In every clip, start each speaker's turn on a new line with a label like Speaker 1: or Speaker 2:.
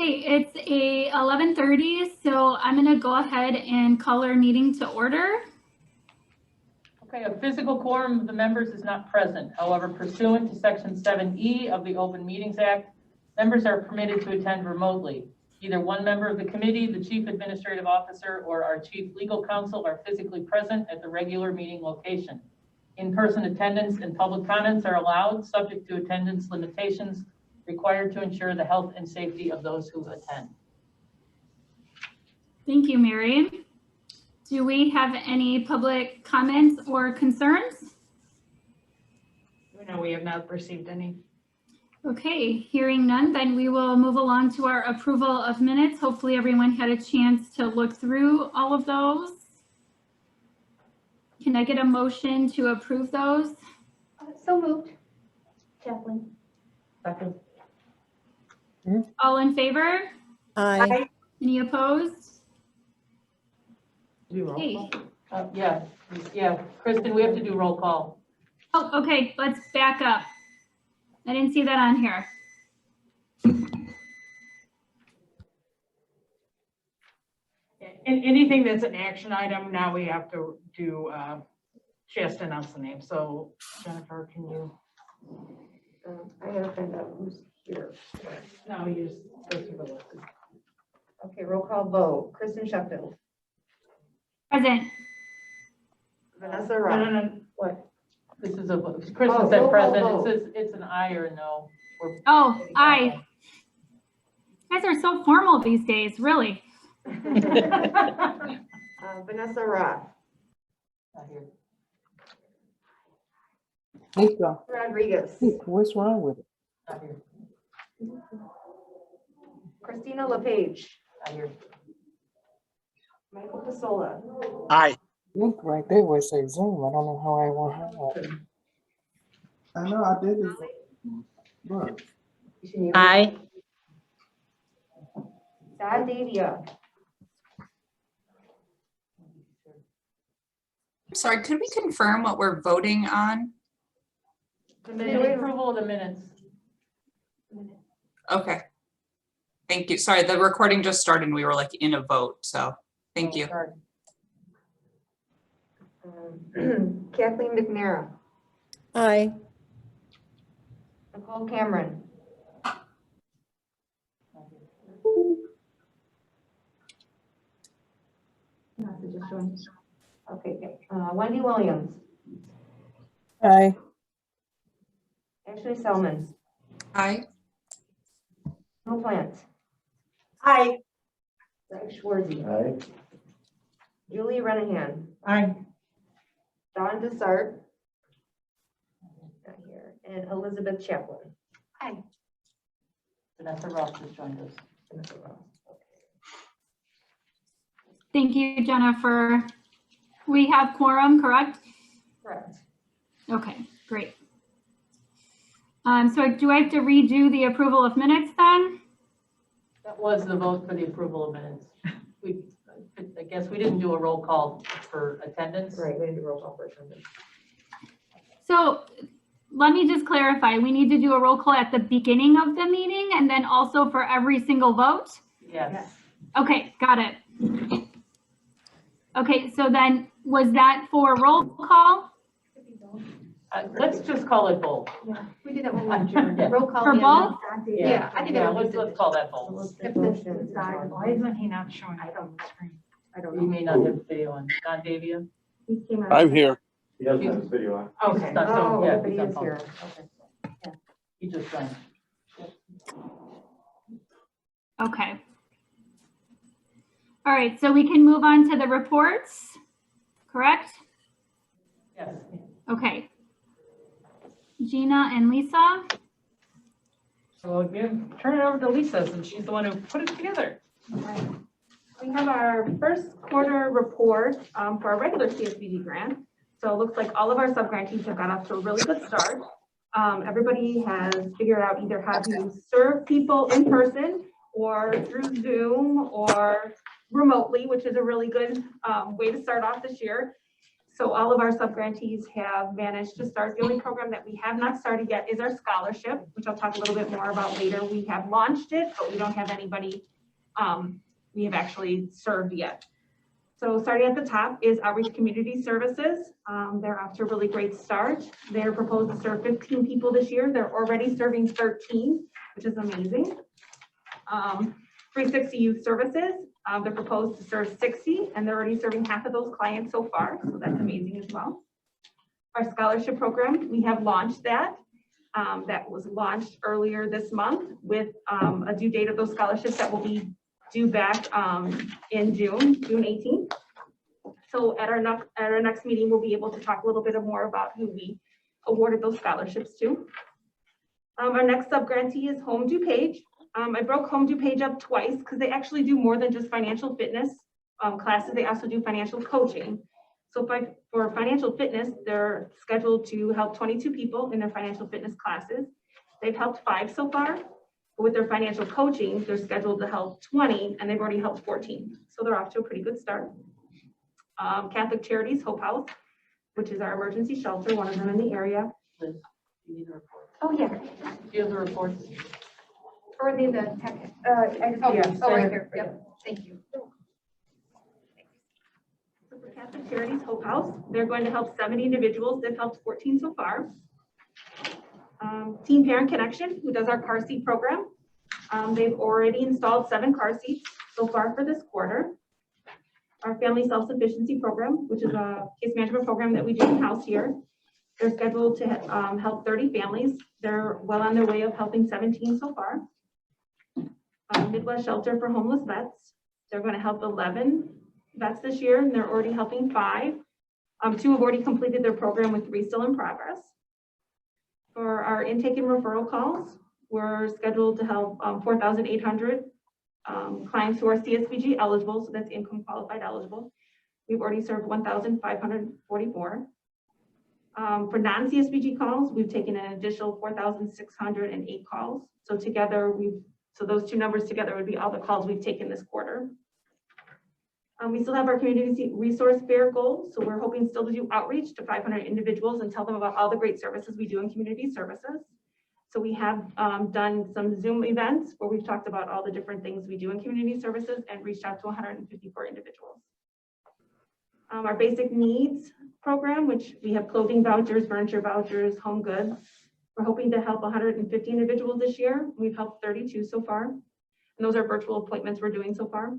Speaker 1: Okay, it's a 11:30, so I'm going to go ahead and call our meeting to order.
Speaker 2: Okay, a physical quorum of the members is not present. However, pursuant to Section 7E of the Open Meetings Act, members are permitted to attend remotely. Either one member of the committee, the chief administrative officer, or our chief legal counsel are physically present at the regular meeting location. In-person attendance and public comments are allowed, subject to attendance limitations required to ensure the health and safety of those who attend.
Speaker 1: Thank you, Mary. Do we have any public comments or concerns?
Speaker 3: No, we have not received any.
Speaker 1: Okay, hearing none, then we will move along to our approval of minutes. Hopefully everyone had a chance to look through all of those. Can I get a motion to approve those?
Speaker 4: So moved. Kathleen.
Speaker 2: Second.
Speaker 1: All in favor?
Speaker 5: Aye.
Speaker 1: Any opposed?
Speaker 2: Do roll
Speaker 1: Okay.
Speaker 2: call? Yeah. Kristen, we have to do roll call.
Speaker 1: Oh, okay, let's back up. I didn't see that on here.
Speaker 3: And anything that's an action item, now we have to do, she has to announce the name. So Jennifer, can you?
Speaker 4: I gotta find out who's here.
Speaker 3: No, you just go through the list.
Speaker 4: Okay, roll call vote. Kristen Sheffield.
Speaker 1: Present.
Speaker 4: Vanessa
Speaker 3: No,
Speaker 4: Rock.
Speaker 3: no.
Speaker 4: What?
Speaker 2: This is a, Kristen
Speaker 4: Oh,
Speaker 2: said
Speaker 4: roll call
Speaker 2: present.
Speaker 4: vote.
Speaker 2: It says it's an aye or a no.
Speaker 1: Oh, aye. You guys are so formal these days, really.
Speaker 4: Vanessa Rock.
Speaker 2: Not here.
Speaker 5: Lisa,
Speaker 4: Rodriguez.
Speaker 5: what's wrong with it?
Speaker 2: Not here.
Speaker 4: Christina LePage.
Speaker 2: Not here.
Speaker 4: Michael Pasola.
Speaker 6: Aye.
Speaker 5: Look right there where it says Zoom. I don't know how I want her. I know I did it. Look.
Speaker 6: Aye.
Speaker 4: Todd Davia.
Speaker 7: Sorry, could we confirm what we're voting on?
Speaker 2: The approval of the minutes.
Speaker 7: Okay. Thank you. Sorry, the recording just started and we were like in a vote, so thank you.
Speaker 2: Sorry.
Speaker 4: Kathleen McNair.
Speaker 5: Aye.
Speaker 4: Nicole Cameron. Okay, Wendy Williams.
Speaker 5: Aye.
Speaker 4: Ashley Selman.
Speaker 7: Aye.
Speaker 4: No Plant.
Speaker 3: Aye.
Speaker 4: Greg Schwarzy.
Speaker 6: Aye.
Speaker 4: Julie Renahan.
Speaker 3: Aye.
Speaker 4: Dawn Desart. Not here. And Elizabeth Chaplin.
Speaker 3: Aye.
Speaker 2: Vanessa Ross just joined us.
Speaker 4: Vanessa Ross.
Speaker 1: Thank you, Jennifer. We have quorum, correct?
Speaker 4: Correct.
Speaker 1: Okay, great. So do I have to redo the approval of minutes then?
Speaker 2: That was the vote for the approval of minutes. I guess we didn't do a roll call for attendance.
Speaker 4: Right, we need to roll call for attendance.
Speaker 1: So let me just clarify. We need to do a roll call at the beginning of the meeting and then also for every single vote?
Speaker 2: Yes.
Speaker 1: Okay, got it. Okay, so then was that for roll call?
Speaker 2: Let's just call it both.
Speaker 4: Yeah, we did that when we adjourned.
Speaker 2: Yeah.
Speaker 4: Roll call.
Speaker 1: For both?
Speaker 4: Yeah, I think
Speaker 2: Yeah,
Speaker 4: that
Speaker 2: let's call that both.
Speaker 3: Why isn't he not showing up on the screen?
Speaker 4: I don't
Speaker 2: You
Speaker 4: know.
Speaker 2: may not have video on. Don Davia?
Speaker 4: He came out.
Speaker 6: I'm here.
Speaker 8: He doesn't have his video on.
Speaker 3: Okay.
Speaker 2: Not
Speaker 4: Oh,
Speaker 2: showing- yeah,
Speaker 4: but he
Speaker 2: he's on
Speaker 4: is
Speaker 2: phone.
Speaker 4: here.
Speaker 2: Yeah. He just joined.
Speaker 1: Okay. All right, so we can move on to the reports, correct?
Speaker 2: Yes.
Speaker 1: Okay. Gina and Lisa.
Speaker 3: So we'll turn it over to Lisa since she's the one who put it together.
Speaker 9: We have our first quarter report for our regular CSBG grant. So it looks like all of our sub-grantees have got off to a really good start. Everybody has figured out either how to serve people in person or through Zoom or remotely, which is a really good way to start off this year. So all of our sub-grantees have managed to start. The only program that we have not started yet is our scholarship, which I'll talk a little bit more about later. We have launched it, but we don't have anybody we have actually served yet. So starting at the top is Outreach Community Services. They're off to a really great start. They're proposed to serve 15 people this year. They're already serving 13, which is amazing. 360 Youth Services, they're proposed to serve 60, and they're already serving half of those clients so far, so that's amazing as well. Our scholarship program, we have launched that. That was launched earlier this month with a due date of those scholarships that will be due back in June 18th. So at our next meeting, we'll be able to talk a little bit more about who we awarded those scholarships to. Our next sub-grantee is Home DuPage. I broke Home DuPage up twice because they actually do more than just financial fitness classes. They also do financial coaching. So for financial fitness, they're scheduled to help 22 people in their financial fitness classes. They've helped 5 so far. But with their financial coaching, they're scheduled to help 20, and they've already helped 14. So they're off to a pretty good start. Catholic Charities Hope House, which is our emergency shelter, one of them in the area.
Speaker 2: Liz, do you need a report?
Speaker 9: Oh, yeah.
Speaker 2: Do you have the reports?
Speaker 4: Or the tech.
Speaker 9: Yes.
Speaker 4: Oh, right here. Yep. Thank you.
Speaker 9: So for Catholic Charities Hope House, they're going to help 70 individuals. They've helped 14 so far. Teen Parent Connection, who does our car seat program. They've already installed 7 car seats so far for this quarter. Our Family Self-Sufficiency Program, which is a case management program that we do in-house here. They're scheduled to help 30 families. They're well on their way of helping 17 so far. Midwest Shelter for Homeless Vets. They're going to help 11 vets this year, and they're already helping 5. 2 have already completed their program with 3 still in progress. For our intake and referral calls, we're scheduled to help 4,800 clients who are CSBG eligible, so that's income qualified eligible. We've already served 1,544. For non-CSBG calls, we've taken an additional 4,608 calls. So together, so those 2 numbers together would be all the calls we've taken this quarter. We still have our community resource fair goal. So we're hoping still to do outreach to 500 individuals and tell them about all the great services we do in community services. So we have done some Zoom events where we've talked about all the different things we do in community services and reached out to 154 individuals. Our basic needs program, which we have clothing vouchers, furniture vouchers, home goods. We're hoping to help 150 individuals this year. We've helped 32 so far. And those are virtual appointments we're doing so far.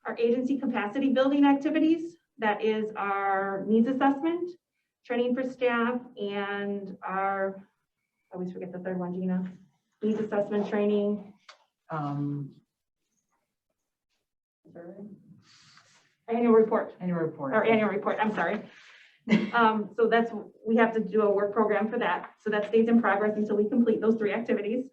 Speaker 9: Our agency capacity building activities, that is our needs assessment, training for staff, and our, I always forget the third one, Gina, needs assessment training. Annual report.
Speaker 3: Annual report.
Speaker 9: Our annual report, I'm sorry. So that's, we have to do a work program for that. So that stays in progress until we complete those 3 activities.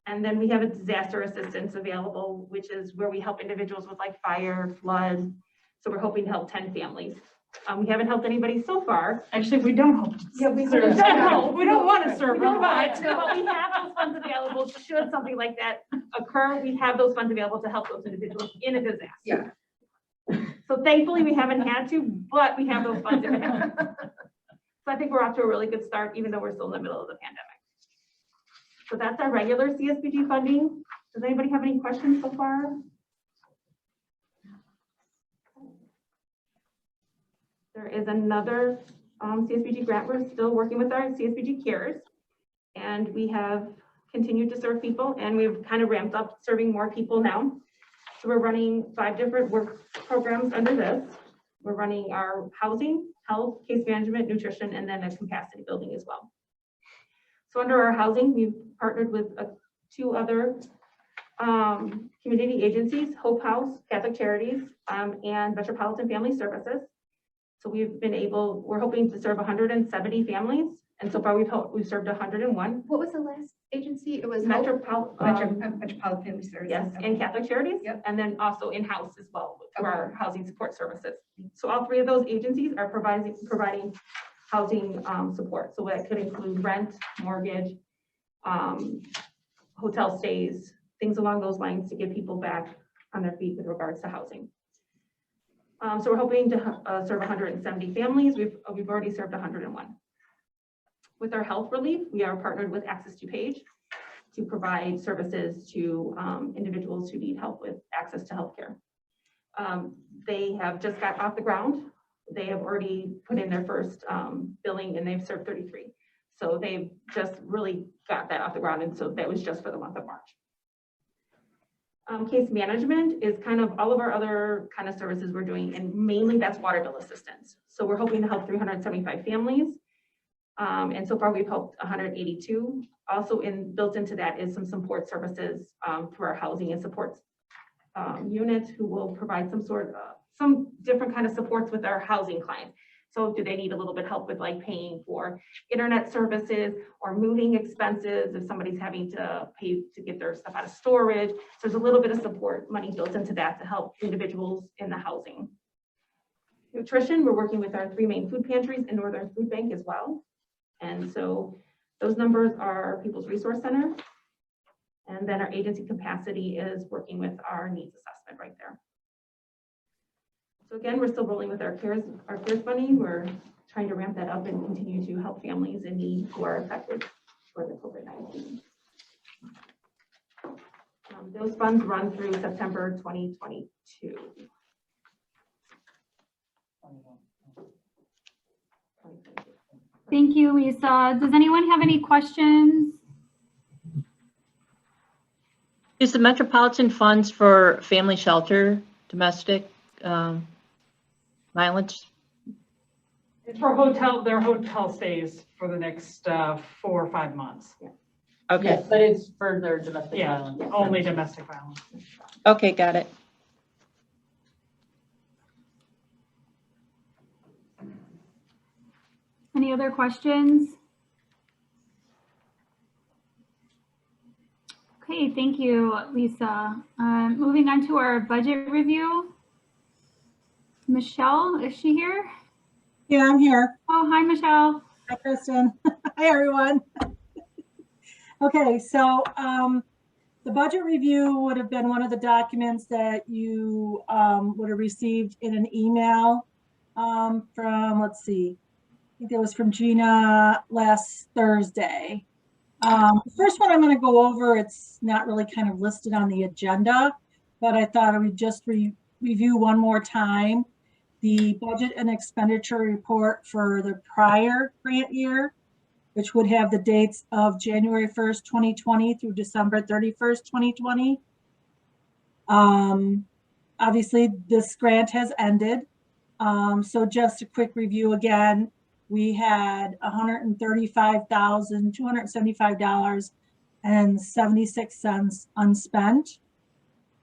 Speaker 9: And then we have a disaster assistance available, which is where we help individuals with like fire, flood. So we're hoping to help 10 families. We haven't helped anybody so far.
Speaker 3: Actually, we don't hope to
Speaker 9: Yeah, we
Speaker 3: serve.
Speaker 9: don't hope.
Speaker 3: We don't want to serve.
Speaker 9: We don't want to, but we have those funds available. So should something like that occur, we have those funds available to help those individuals in a disaster.
Speaker 4: Yeah.
Speaker 9: So thankfully, we haven't had to, but we have those funds available. So I think we're off to a really good start, even though we're still in the middle of the pandemic. So that's our regular CSBG funding. Does anybody have any questions so far? There is another CSBG grant. We're still working with our CSBG Cares, and we have continued to serve people, and we've kind of ramped up serving more people now. So we're running 5 different work programs under this. We're running our housing, health, case management, nutrition, and then a capacity building as well. So under our housing, we've partnered with 2 other community agencies, Hope House, Catholic Charities, and Metropolitan Family Services. So we're hoping to serve 170 families, and so far we've served 101.
Speaker 4: What was the last agency? It was
Speaker 9: Metropolitan
Speaker 4: Family Services.
Speaker 9: Yes, and Catholic Charities,
Speaker 4: Yep.
Speaker 9: and then also in-house as well through our housing support services. So all 3 of those agencies are providing housing support. So that could include rent, mortgage, hotel stays, things along those lines to get people back on their feet with regards to housing. So we're hoping to serve 170 families. We've already served 101. With our health relief, we are partnered with Access DuPage to provide services to individuals who need help with access to healthcare. They have just got off the ground. They have already put in their first billing and they've served 33. So they've just really got that off the ground. And so that was just for the month of March. Case management is kind of all of our other kind of services we're doing, and mainly that's water bill assistance. So we're hoping to help 375 families. And so far we've helped 182. Also built into that is some support services through our housing and supports unit, who will provide some different kind of supports with our housing clients. So do they need a little bit help with like paying for internet services or moving expenses if somebody's having to pay to get their stuff out of storage? So there's a little bit of support money built into that to help individuals in the housing. Nutrition, we're working with our 3 main food pantries and Northern Food Bank as well. And so those numbers are People's Resource Center. And then our agency capacity is working with our needs assessment right there. So again, we're still rolling with our CARES money. We're trying to ramp that up and continue to help families in need who are affected for the COVID-19. Those funds run through September 2022.
Speaker 1: Thank you, Lisa. Does anyone have any questions?
Speaker 6: Is the Metropolitan Funds for family shelter, domestic violence?
Speaker 3: It's for their hotel stays for the next 4 or 5 months.
Speaker 6: Okay,
Speaker 2: Yes, but it's for their domestic
Speaker 3: Yeah,
Speaker 2: violence.
Speaker 3: only domestic violence.
Speaker 6: okay, got it.
Speaker 1: Any other questions? Okay, thank you, Lisa. Moving on to our budget review. Michelle, is she here?
Speaker 8: Yeah, I'm here.
Speaker 1: Oh, hi, Michelle.
Speaker 8: Hi, Kristen. Hi, everyone. Okay, so the budget review would have been one of the documents that you would have received in an email from, let's see, I think it was from Gina last Thursday. The first one I'm going to go over, it's not really kind of listed on the agenda, but I thought I would just review one more time the budget and expenditure report for the prior grant year, which would have the dates of January 1st, 2020 through December 31st, 2020. Obviously, this grant has ended. So just a quick review again. We had $135,275.76 unspent,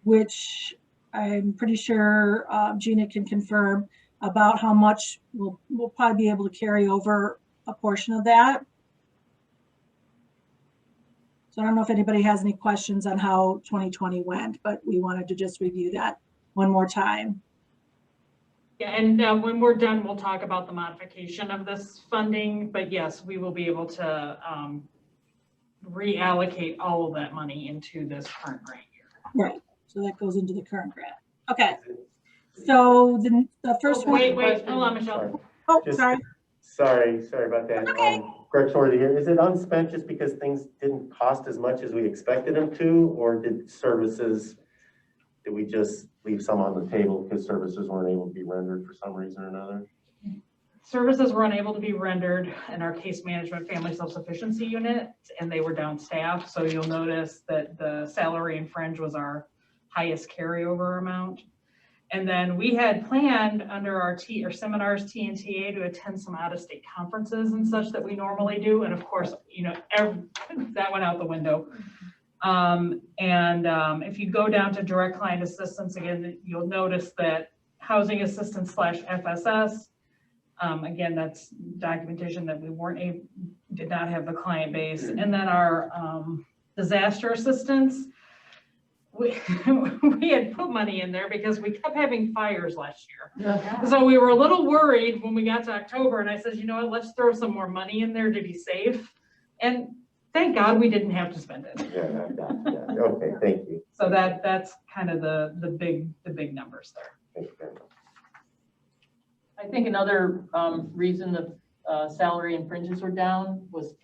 Speaker 8: which I'm pretty sure Gina can confirm about how much we'll probably be able to carry over a portion of that. So I don't know if anybody has any questions on how 2020 went, but we wanted to just review that one more time.
Speaker 3: Yeah, and when we're done, we'll talk about the modification of this funding. But yes, we will be able to reallocate all of that money into this current grant year.
Speaker 8: Right. So that goes into the current grant. Okay. So the first one.
Speaker 3: Wait, hold on, Michelle.
Speaker 8: Oh,
Speaker 10: Just-
Speaker 8: sorry.
Speaker 10: Sorry about that.
Speaker 8: Okay.
Speaker 10: Greg Shorty here. Is it unspent just because things didn't cost as much as we expected them to, or did we just leave some on the table because services weren't able to be rendered for some reason or another?
Speaker 3: Services were unable to be rendered in our case management family self-sufficiency unit, and they were down staff. So you'll notice that the salary and fringe was our highest carryover amount. And then we had planned under our seminars, TNTA, to attend some out-of-state conferences and such that we normally do. And of course, you know, that went out the window. If you go down to direct client assistance again, you'll notice that housing assistance / FSS, again, that's documentation that we did not have the client base. And then our disaster assistance, we had put money in there because we kept having fires last year.
Speaker 2: Yeah.
Speaker 3: So we were a little worried when we got to October, and I said, you know what, let's throw some more money in there to be safe. And thank God we didn't have to spend it.
Speaker 10: Yeah. Okay, thank you.
Speaker 3: So that's kind of the big numbers there.
Speaker 10: Thank you very much.
Speaker 2: I think another reason the salary and fringes were down was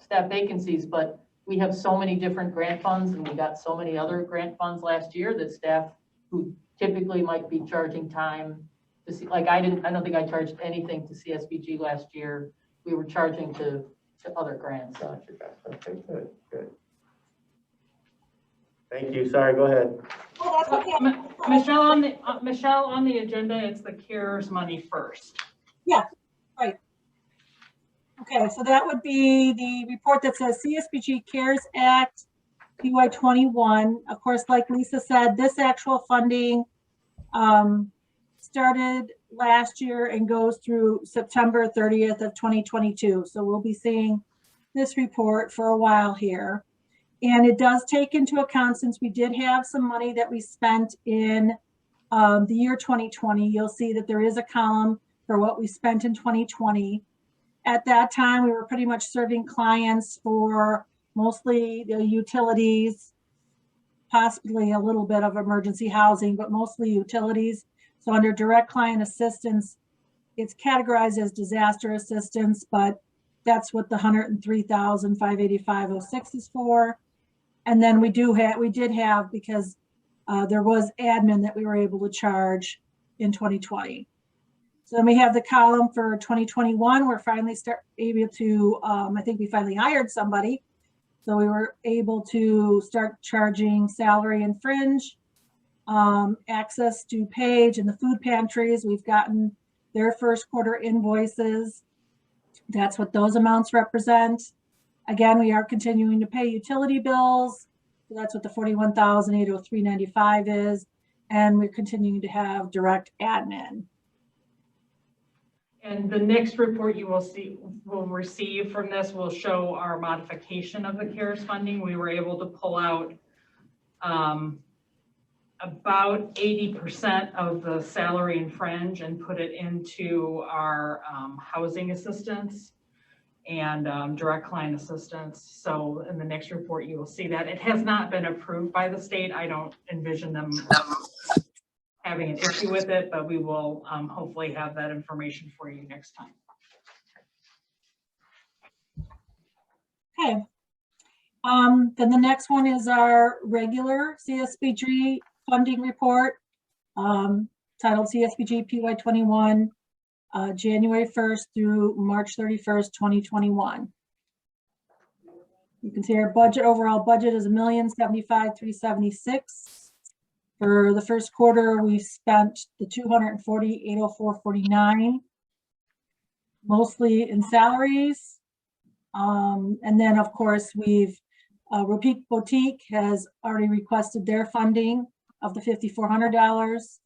Speaker 2: staff vacancies, but we have so many different grant funds and we got so many other grant funds last year that staff who typically might be charging time to see, like I don't think I charged anything to CSBG last year. We were charging to other grants.
Speaker 10: Gotcha, gotcha. Okay, good, good. Thank you. Sorry, go ahead.
Speaker 8: Oh, that's okay.
Speaker 3: Michelle, on the agenda, it's the CARES money first.
Speaker 8: Yeah, right. Okay, so that would be the report that says CSBG CARES Act PY21. Of course, like Lisa said, this actual funding started last year and goes through September 30th of 2022. So we'll be seeing this report for a while here. And it does take into account, since we did have some money that we spent in the year 2020, you'll see that there is a column for what we spent in 2020. At that time, we were pretty much serving clients for mostly the utilities, possibly a little bit of emergency housing, but mostly utilities. So under direct client assistance, it's categorized as disaster assistance, but that's what the $103,585.06 is for. And then we did have, because there was admin that we were able to charge in 2020. So then we have the column for 2021. We're finally able to, I think we finally hired somebody. So we were able to start charging salary and fringe, access to DuPage and the food pantries. We've gotten their first quarter invoices. That's what those amounts represent. Again, we are continuing to pay utility bills. So that's what the $41,803.95 is. And we're continuing to have direct admin.
Speaker 3: And the next report you will receive from this will show our modification of the CARES funding. We were able to pull out about 80% of the salary and fringe and put it into our housing assistance and direct client assistance. So in the next report, you will see that. It has not been approved by the state. I don't envision them having an issue with it, but we will hopefully have that information for you next time.
Speaker 8: Okay. Then the next one is our regular CSBG funding report, titled CSBG PY21, January 1st through March 31st, 2021. You can see our budget, overall budget is $1,075,376. For the first quarter, we spent the $240,804.49, mostly in salaries. And then, of course, Repeat Boutique has already requested their funding of the $5,400.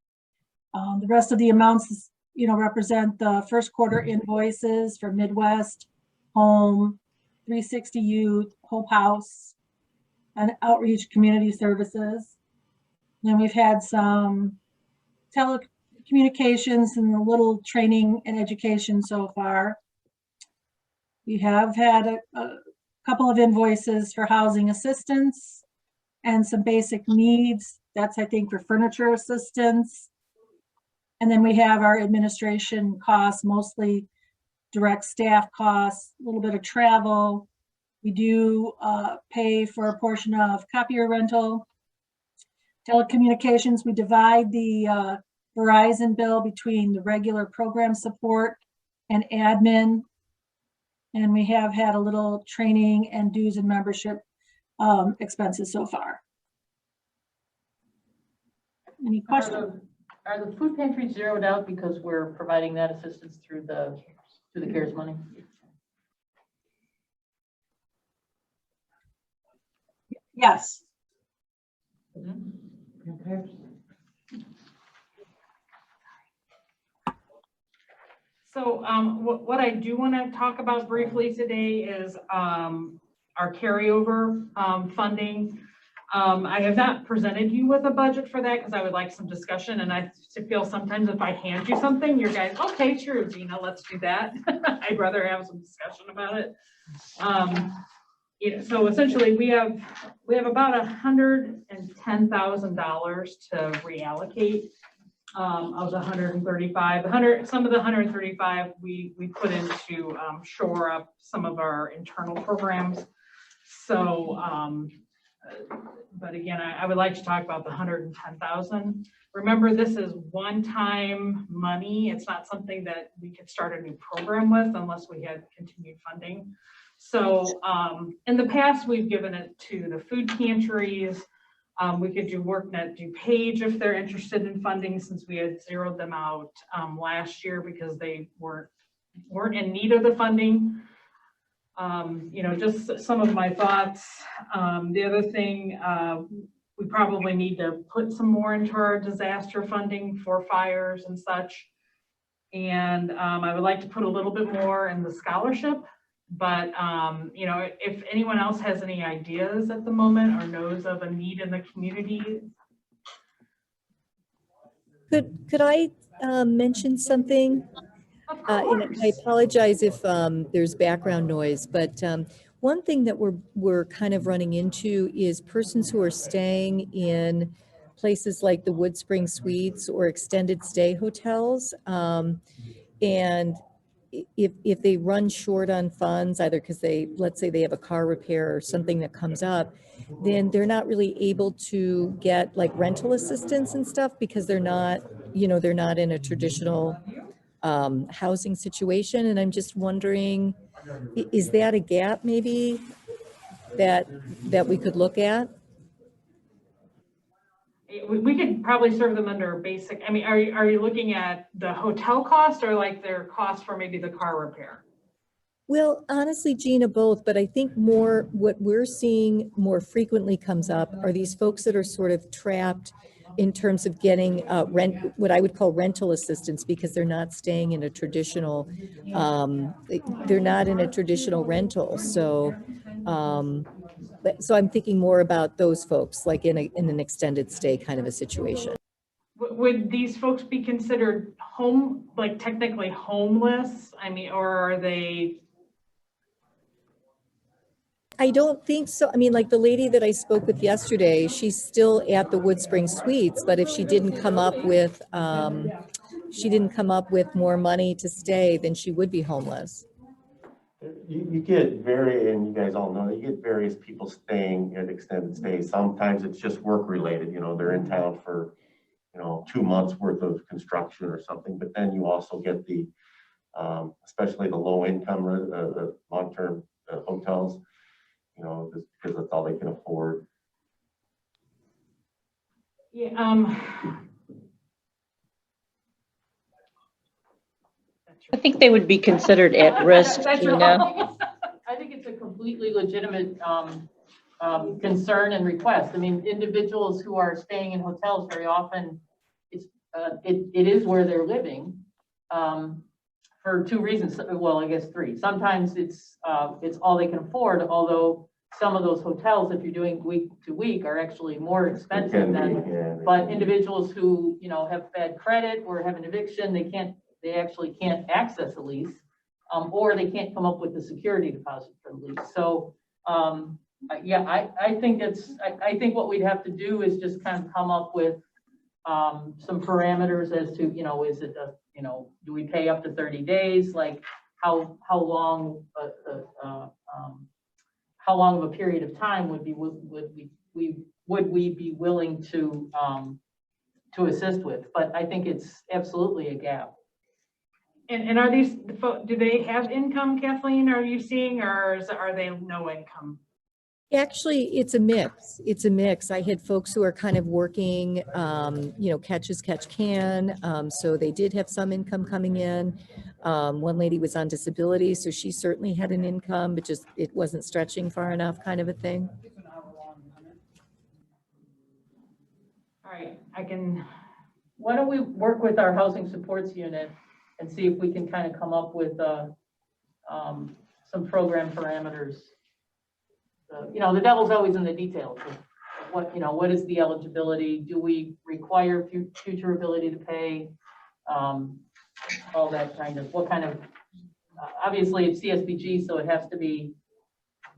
Speaker 8: The rest of the amounts, represent the first quarter invoices for Midwest, Home, 360 Youth, Hope House, and Outreach Community Services. And we've had some telecommunications and a little training and education so far. We have had a couple of invoices for housing assistance and some basic needs. That's, I think, for furniture assistance. And then we have our administration costs, mostly direct staff costs, a little bit of travel. We do pay for a portion of copier rental. Telecommunications, we divide the Verizon bill between the regular program support and admin. And we have had a little training and dues and membership expenses so far. Any questions?
Speaker 2: Are the food pantries zeroed out because we're providing that assistance through the CARES money?
Speaker 8: Yes.
Speaker 3: So what I do want to talk about briefly today is our carryover funding. I have not presented you with a budget for that because I would like some discussion, and I feel sometimes if I hand you something, you're guys, okay, sure, Gina, let's do that. I'd rather have some discussion about it. So essentially we have about $110,000 to reallocate. of the 135. Some of the 135 we put into shore up some of our internal programs. So, but again, I would like to talk about the 110,000. Remember, this is one-time money. It's not something that we could start a new program with unless we had continued funding. So in the past, we've given it to the food pantries. We could do WorkNet DuPage if they're interested in funding, since we had zeroed them out last year because they weren't in need of the funding. You know, just some of my thoughts. The other thing, we probably need to put some more into our disaster funding for fires and such. And I would like to put a little bit more in the scholarship. But, you know, if anyone else has any ideas at the moment or knows of a need in the community.
Speaker 11: Could I mention something? And I apologize if there's background noise, but one thing that we're kind of running into is persons who are staying in places like the Wood Spring Suites or extended stay hotels. And if they run short on funds, either because let's say they have a car repair or something that comes up, then they're not really able to get like rental assistance and stuff because they're not, you know, they're not in a traditional housing situation. And I'm just wondering, is that a gap maybe that we could look at?
Speaker 3: We could probably serve them under basic. I mean, are you looking at the hotel cost or like their cost for maybe the car repair?
Speaker 11: Well, honestly, Gina, both, but I think more what we're seeing more frequently comes up are these folks that are sort of trapped in terms of getting what I would call rental assistance, because they're not staying in a traditional, they're not in a traditional rental. So, so I'm thinking more about those folks, like in an extended stay kind of a situation.
Speaker 3: Would these folks be considered like technically homeless? I mean, or are they?
Speaker 11: I don't think so. I mean, like the lady that I spoke with yesterday, she's still at the Wood Spring Suites, but if she didn't come up with, more money to stay, then she would be homeless.
Speaker 10: You get and you guys all know, you get various people staying at extended stays. Sometimes it's just work related, you know, they're in town for, you know, 2 months worth of construction or something, but then you also get the, especially the low income, long-term hotels, you know, just because that's all they can afford.
Speaker 3: Yeah,
Speaker 6: I think they would be considered at risk, Gina.
Speaker 2: I think it's a completely legitimate concern and request. I mean, individuals who are staying in hotels very often, it is where they're living for 2 reasons. Well, I guess 3. Sometimes it's all they can afford, although some of those hotels, if you're doing week to week, are actually more expensive than. But individuals who, you know, have bad credit or have an eviction, they actually can't access a lease, or they can't come up with the security deposit for the lease. So, yeah, I think what we'd have to do is just kind of come up with some parameters as to, you know, is it you know, do we pay up to 30 days? Like how long of a period of time would we be willing to assist with? But I think it's absolutely a gap.
Speaker 3: and are these, do they have income, Kathleen, are you seeing, or are they no income?
Speaker 11: Actually, it's a mix. It's a mix. I had folks who are kind of working, you know, catch as catch can. So they did have some income coming in. One lady was on disability, so she certainly had an income, but just it wasn't stretching far enough, kind of a thing.
Speaker 3: All right,
Speaker 2: Why don't we work with our housing supports unit and see if we can kind of come up with some program parameters. You know, the devil's always in the details. What is the eligibility? Do we require future ability to pay? All that kind of, what kind of, obviously it's CSBG, so it has to be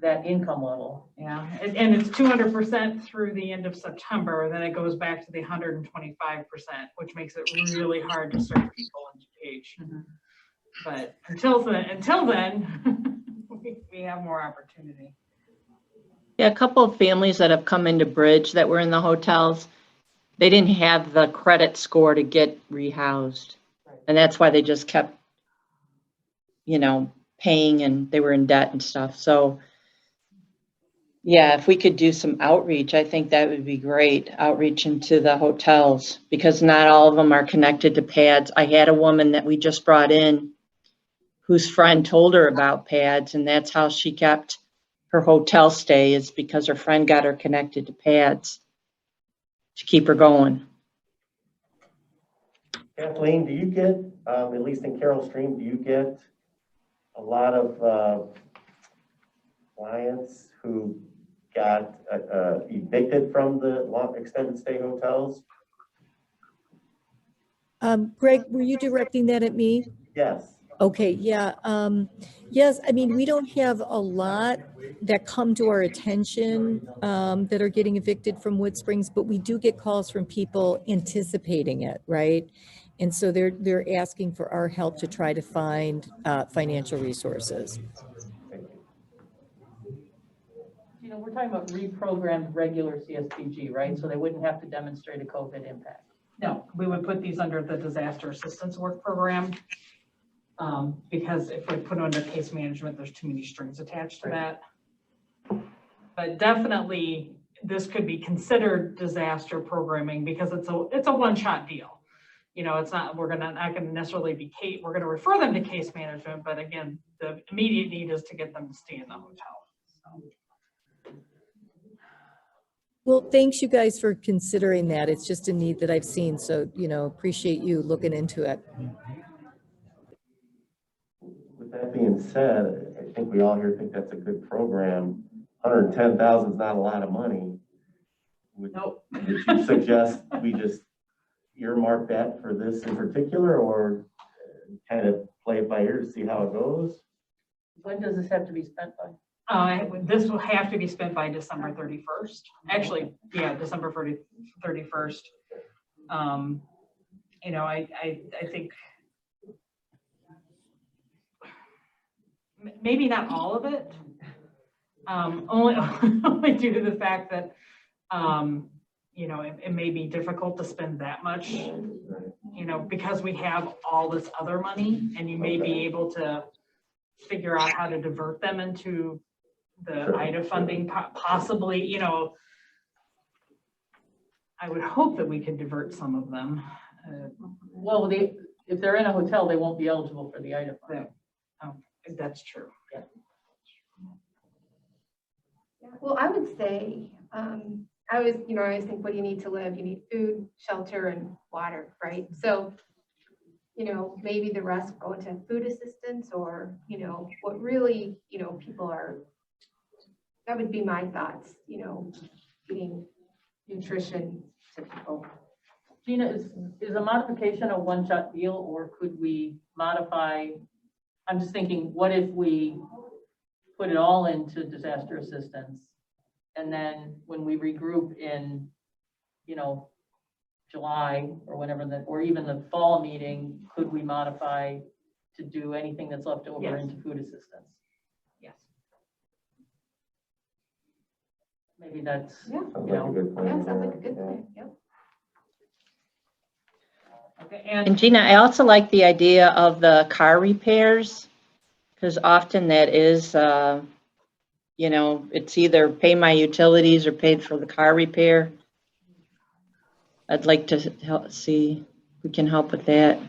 Speaker 2: that income level.
Speaker 3: Yeah, and it's 200% through the end of September, then it goes back to the 125%, which makes it really hard to serve people in DuPage.
Speaker 2: Mhm.
Speaker 3: But until then, we have more opportunity.
Speaker 6: Yeah, a couple of families that have come into Bridge that were in the hotels, they didn't have the credit score to get rehoused. And that's why they just kept, paying, and they were in debt and stuff. So yeah, if we could do some outreach, I think that would be great. Outreach into the hotels, because not all of them are connected to pads. I had a woman that we just brought in whose friend told her about pads, and that's how she kept her hotel stay, is because her friend got her connected to pads to keep her going.
Speaker 10: Kathleen, do you get, at least in Carroll Stream, do you get a lot of clients who got evicted from the long extended stay hotels?
Speaker 11: Greg, were you directing that at me?
Speaker 10: Yes.
Speaker 11: Okay, yeah. Yes, I mean, we don't have a lot that come to our attention that are getting evicted from Wood Springs, but we do get calls from people anticipating it, right? And so they're asking for our help to try to find financial resources.
Speaker 2: We're talking about reprogrammed regular CSBG, right? So they wouldn't have to demonstrate a COVID impact.
Speaker 3: No, we would put these under the disaster assistance work program. Because if we put it under case management, there's too many strings attached to that. But definitely, this could be considered disaster programming because it's a one-shot deal. It's not, we're not gonna necessarily be we're gonna refer them to case management, but again, the immediate need is to get them to stay in the hotel. So.
Speaker 11: Well, thanks you guys for considering that. It's just a need that I've seen. So, appreciate you looking into it.
Speaker 10: With that being said, I think we all here think that's a good program. 110,000 is not a lot of money.
Speaker 3: Nope.
Speaker 10: Would you suggest we just earmark that for this in particular, or kind of play it by ear to see how it goes?
Speaker 2: When does this have to be spent by?
Speaker 3: This will have to be spent by December 31st. Actually, yeah, December 31st. I think maybe not all of it. Only due to the fact that it may be difficult to spend that much, because we have all this other money, and you may be able to figure out how to divert them into the IDA funding, possibly, I would hope that we could divert some of them.
Speaker 2: Well, if they're in a hotel, they won't be eligible for the IDA fund.
Speaker 3: That's true.
Speaker 2: Yeah.
Speaker 4: Well, I would say, I always think, what do you need to live? You need food, shelter, and water, right? So, maybe the rest go into food assistance, or, what really, people are, that would be my thoughts, getting nutrition to people.
Speaker 2: Gina, is a modification a one-shot deal, or could we modify? I'm just thinking, what if we put it all into disaster assistance, and then when we regroup in, July or whenever or even the fall meeting, could we modify to do anything that's left over
Speaker 3: Yes.
Speaker 2: into food assistance?
Speaker 3: Yes.
Speaker 2: Maybe that's,
Speaker 4: Yeah.
Speaker 10: Sounds like a good plan.
Speaker 4: Yeah, sounds like a good plan. Yep.
Speaker 3: Okay.
Speaker 6: And Gina, I also like the idea of the car repairs, because often that is, it's either pay my utilities or paid for the car repair. I'd like to see if we can help with that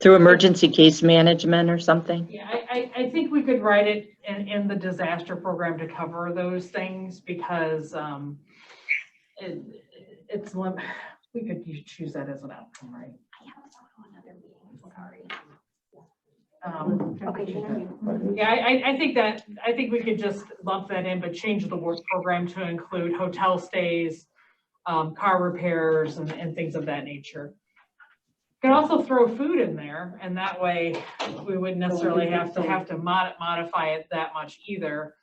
Speaker 6: through emergency case management or something.
Speaker 3: Yeah, I think we could write it in the disaster program to cover those things, because we could choose that as an outcome, right? Yeah, I think we could just lump that in, but change the work program to include hotel stays, car repairs, and things of that nature. Could also throw food in there, and that way we wouldn't necessarily have to modify it that much either.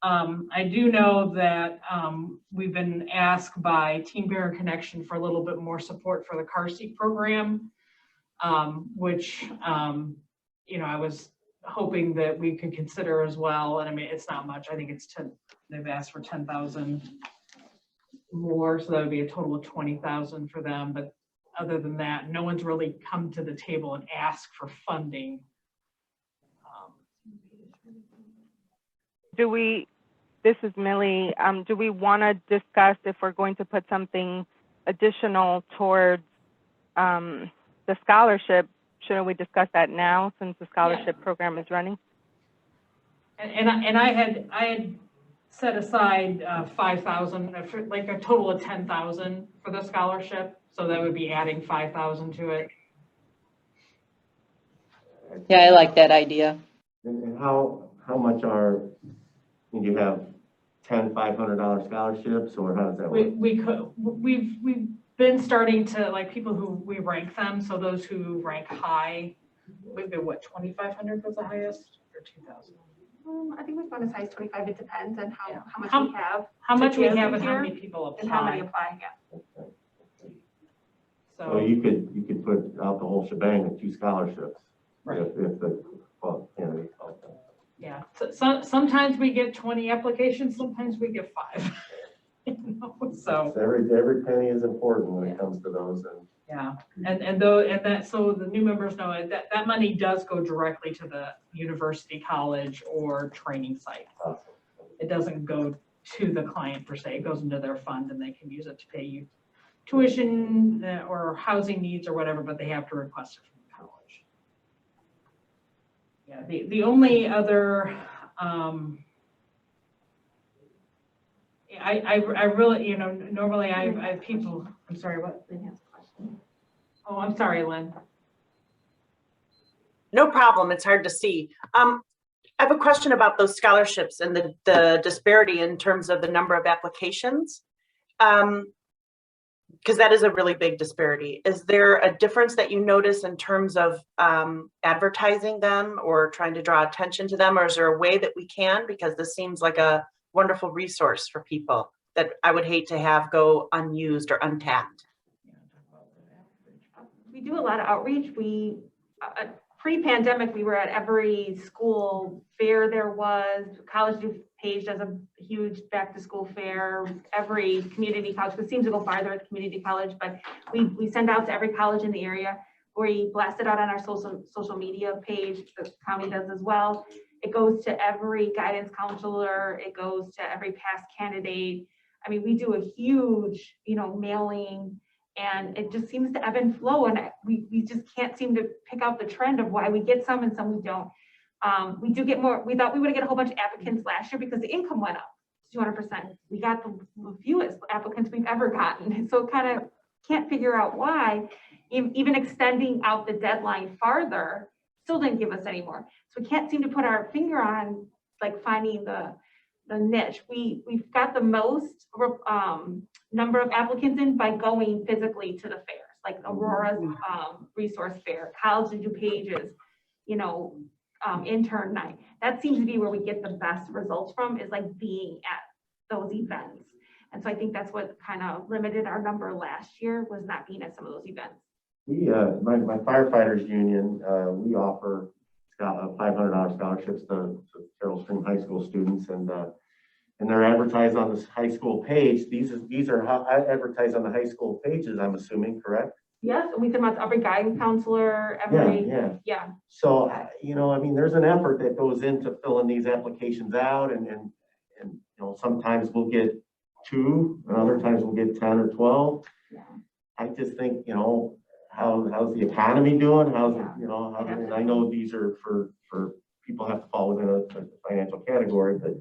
Speaker 3: I do know that we've been asked by Teen Parent Connection for a little bit more support for the car seat program, which you know, I was hoping that we could consider as well. And I mean, it's not much. I think it's 10. They've asked for 10,000 more, so that would be a total of 20,000 for them. But other than that, no one's really come to the table and asked for funding.
Speaker 12: This is Millie, do we want to discuss if we're going to put something additional towards the scholarship? Shouldn't we discuss that now since the scholarship program is running?
Speaker 3: And I had set aside 5,000, like a total of 10,000 for the scholarship. So that would be adding 5,000 to it.
Speaker 6: Yeah, I like that idea.
Speaker 10: And how much you have 10 $500 scholarships, or how does that work?
Speaker 3: We've been starting to, like, people who we rank them. So those who rank high, we've been, what, 2,500 was the highest, or 2,000?
Speaker 9: I think we've gone as high as 25. It depends on how much
Speaker 3: How-
Speaker 9: we have.
Speaker 3: How much we
Speaker 9: give
Speaker 3: have and how
Speaker 9: here
Speaker 3: many people
Speaker 9: and how many
Speaker 3: apply.
Speaker 9: apply, yeah.
Speaker 10: So you could put out the whole shebang with 2 scholarships.
Speaker 3: Right.
Speaker 10: If the candidates qualify.
Speaker 3: Yeah, so sometimes we get 20 applications, sometimes we get 5. You know, so.
Speaker 10: Every penny is important when it comes to those, and
Speaker 3: Yeah, so the new members know that money does go directly to the university, college, or training site. It doesn't go to the client per se. It goes into their fund, and they can use it to pay you tuition or housing needs or whatever, but they have to request it from the college. Yeah, the only other, I really, you know, normally I have people, I'm sorry, what? Oh, I'm sorry, Lynn.
Speaker 13: No problem. It's hard to see. I have a question about those scholarships and the disparity in terms of the number of applications. Because that is a really big disparity. Is there a difference that you notice in terms of advertising them or trying to draw attention to them? Or is there a way that we can? Because this seems like a wonderful resource for people that I would hate to have go unused or untapped.
Speaker 9: We do a lot of outreach. We, pre-pandemic, we were at every school fair there was. College DuPage does a huge back to school fair. Every community college, because it seems to go farther at community college, but we send out to every college in the area. We blast it out on our social media page. The county does as well. It goes to every guidance counselor. It goes to every past candidate. I mean, we do a huge, you know, mailing, and it just seems to ebb and flow. And we just can't seem to pick out the trend of why we get some and some we don't. We do get more. We thought we would get a whole bunch of applicants last year because the income went up 200%. We got the fewest applicants we've ever gotten. So kind of can't figure out why. Even extending out the deadline farther still didn't give us any more. So we can't seem to put our finger on like finding the niche. We've got the most number of applicants in by going physically to the fairs, like Aurora's resource fair, College of DuPage's, you know, intern night. That seems to be where we get the best results from, is like being at those events. And so I think that's what kind of limited our number last year, was not being at some of those events.
Speaker 10: we, my firefighters union, we offer $500 scholarships to Carroll Spring High School students, and they're advertised on this high school page. These are advertised on the high school pages, I'm assuming, correct?
Speaker 9: Yes, we send out to every guidance counselor, every, yeah.
Speaker 10: So, you know, I mean, there's an effort that goes into filling these applications out, and you know, sometimes we'll get 2, and other times we'll get 10 or 12.
Speaker 9: Yeah.
Speaker 10: I just think, you know, how's the economy doing? You know, and I know these are for people have to fall within a financial category, but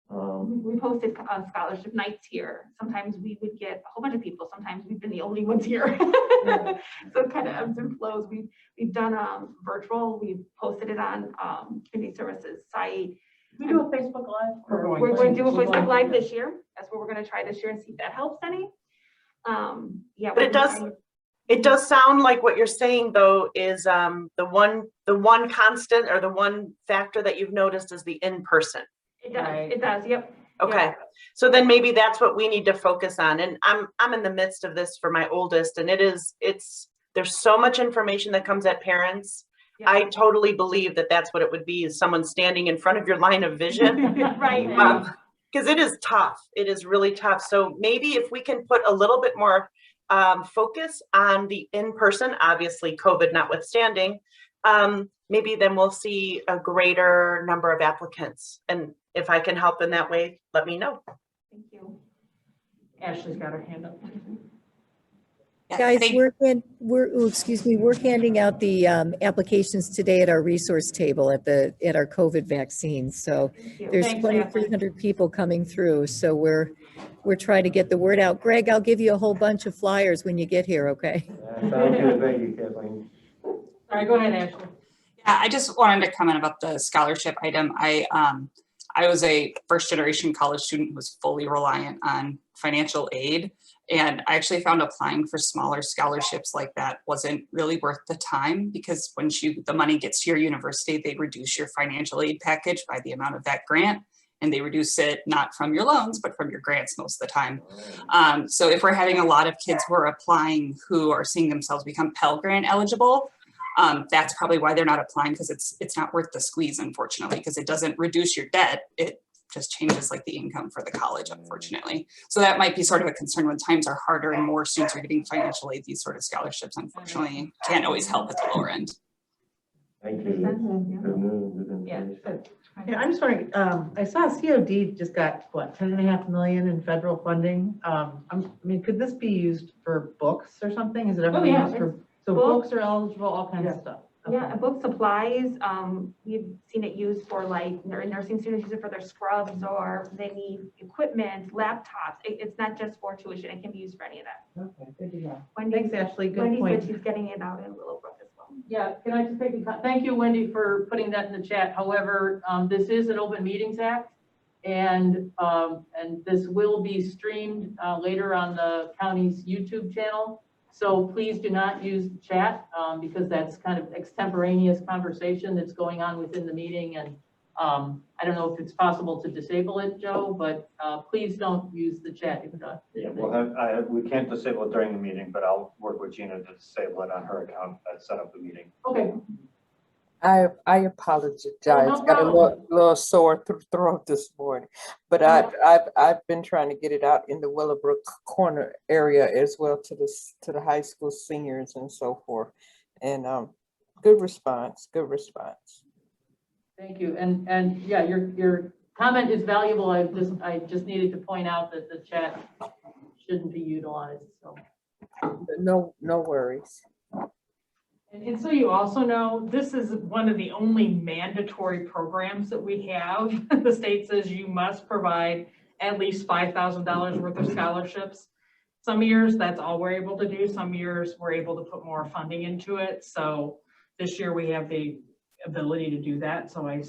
Speaker 9: we posted scholarship nights here. Sometimes we would get a whole bunch of people. Sometimes we've been the only ones here. So it kind of ebbs and flows. We've done virtual. We've posted it on community services site.
Speaker 2: We do a Facebook Live.
Speaker 9: We're going to do a Facebook Live this year. That's what we're going to try this year and see if that helps any. Yeah,
Speaker 13: but it does. It does sound like what you're saying though is the one constant or the one factor that you've noticed is the in-person.
Speaker 9: It does,
Speaker 3: Right.
Speaker 9: it does, yep.
Speaker 13: Okay,
Speaker 9: Yeah.
Speaker 13: so then maybe that's what we need to focus on. And I'm in the midst of this for my oldest, and there's so much information that comes at parents.
Speaker 9: Yeah.
Speaker 13: I totally believe that that's what it would be, is someone standing in front of your line of vision.
Speaker 9: Right.
Speaker 13: Because it is tough. It is really tough. So maybe if we can put a little bit more focus on the in-person, obviously COVID notwithstanding, maybe then we'll see a greater number of applicants. And if I can help in that way, let me know.
Speaker 9: Thank you.
Speaker 3: Ashley's got her hand up.
Speaker 7: Yeah,
Speaker 11: Guys,
Speaker 7: thank-
Speaker 11: we're handing out the applications today at our resource table at our COVID vaccines. So
Speaker 9: Thank you.
Speaker 11: there's
Speaker 3: Thanks, Ashley.
Speaker 11: 2,300 people coming through. So we're trying to get the word out. Greg, I'll give you a whole bunch of flyers when you get here, okay?
Speaker 10: Sounds good, thank you, Kathleen.
Speaker 3: All right, go ahead, Ashley.
Speaker 7: Yeah, I just wanted to comment about the scholarship item. I was a first generation college student who was fully reliant on financial aid. And I actually found applying for smaller scholarships like that wasn't really worth the time, because once the money gets to your university, they reduce your financial aid package by the amount of that grant. And they reduce it not from your loans, but from your grants most of the time. So if we're having a lot of kids who are applying who are seeing themselves become Pell Grant eligible, that's probably why they're not applying, because it's not worth the squeeze, unfortunately, because it doesn't reduce your debt. It just changes like the income for the college, unfortunately. So that might be sort of a concern when times are harder and more students are getting financial aid. These sort of scholarships, unfortunately, can't always help at the lower end.
Speaker 10: Thank you. Good news, good
Speaker 3: Yeah.
Speaker 10: information.
Speaker 14: Yeah, I'm just wondering, I saw COD just got, what, 10.5 million in federal funding? I mean, could this be used for books or something? Is it ever
Speaker 3: yeah,
Speaker 14: used for, so
Speaker 9: books.
Speaker 14: books are eligible, all kinds of stuff?
Speaker 9: Yeah, book supplies, we've seen it used for like nursing students use it for their scrubs, or they need equipment, laptops. It's not just for tuition, it can be used for any of that.
Speaker 14: Okay, good to know.
Speaker 9: Wendy,
Speaker 14: Thanks, Ashley, good
Speaker 9: Wendy
Speaker 14: point.
Speaker 9: said she's getting it out in Willowbrook as well.
Speaker 2: Yeah, can I just thank you, Wendy, for putting that in the chat. However, this is an Open Meetings Act, and this will be streamed later on the county's YouTube channel. So please do not use the chat because that's kind of extemporaneous conversation that's going on within the meeting. And I don't know if it's possible to disable it, Joe, but please don't use the chat.
Speaker 15: Yeah, well, we can't disable it during the meeting, but I'll work with Gina to disable it on her account that set up the meeting.
Speaker 2: Okay.
Speaker 5: I apologize.
Speaker 2: no
Speaker 5: Got a
Speaker 2: problem.
Speaker 5: little sore throat this morning, but I've been trying to get it out in the Willowbrook corner area as well to the high school seniors and so forth. And good response. Good response.
Speaker 2: Thank you. And yeah, your comment is valuable. I just needed to point out that the chat shouldn't be utilized. So
Speaker 5: No worries.
Speaker 3: And so you also know, this is one of the only mandatory programs that we have. The state says you must provide at least $5,000 worth of scholarships. Some years that's all we're able to do. Some years we're able to put more funding into it. So this year we have the ability to do that. So I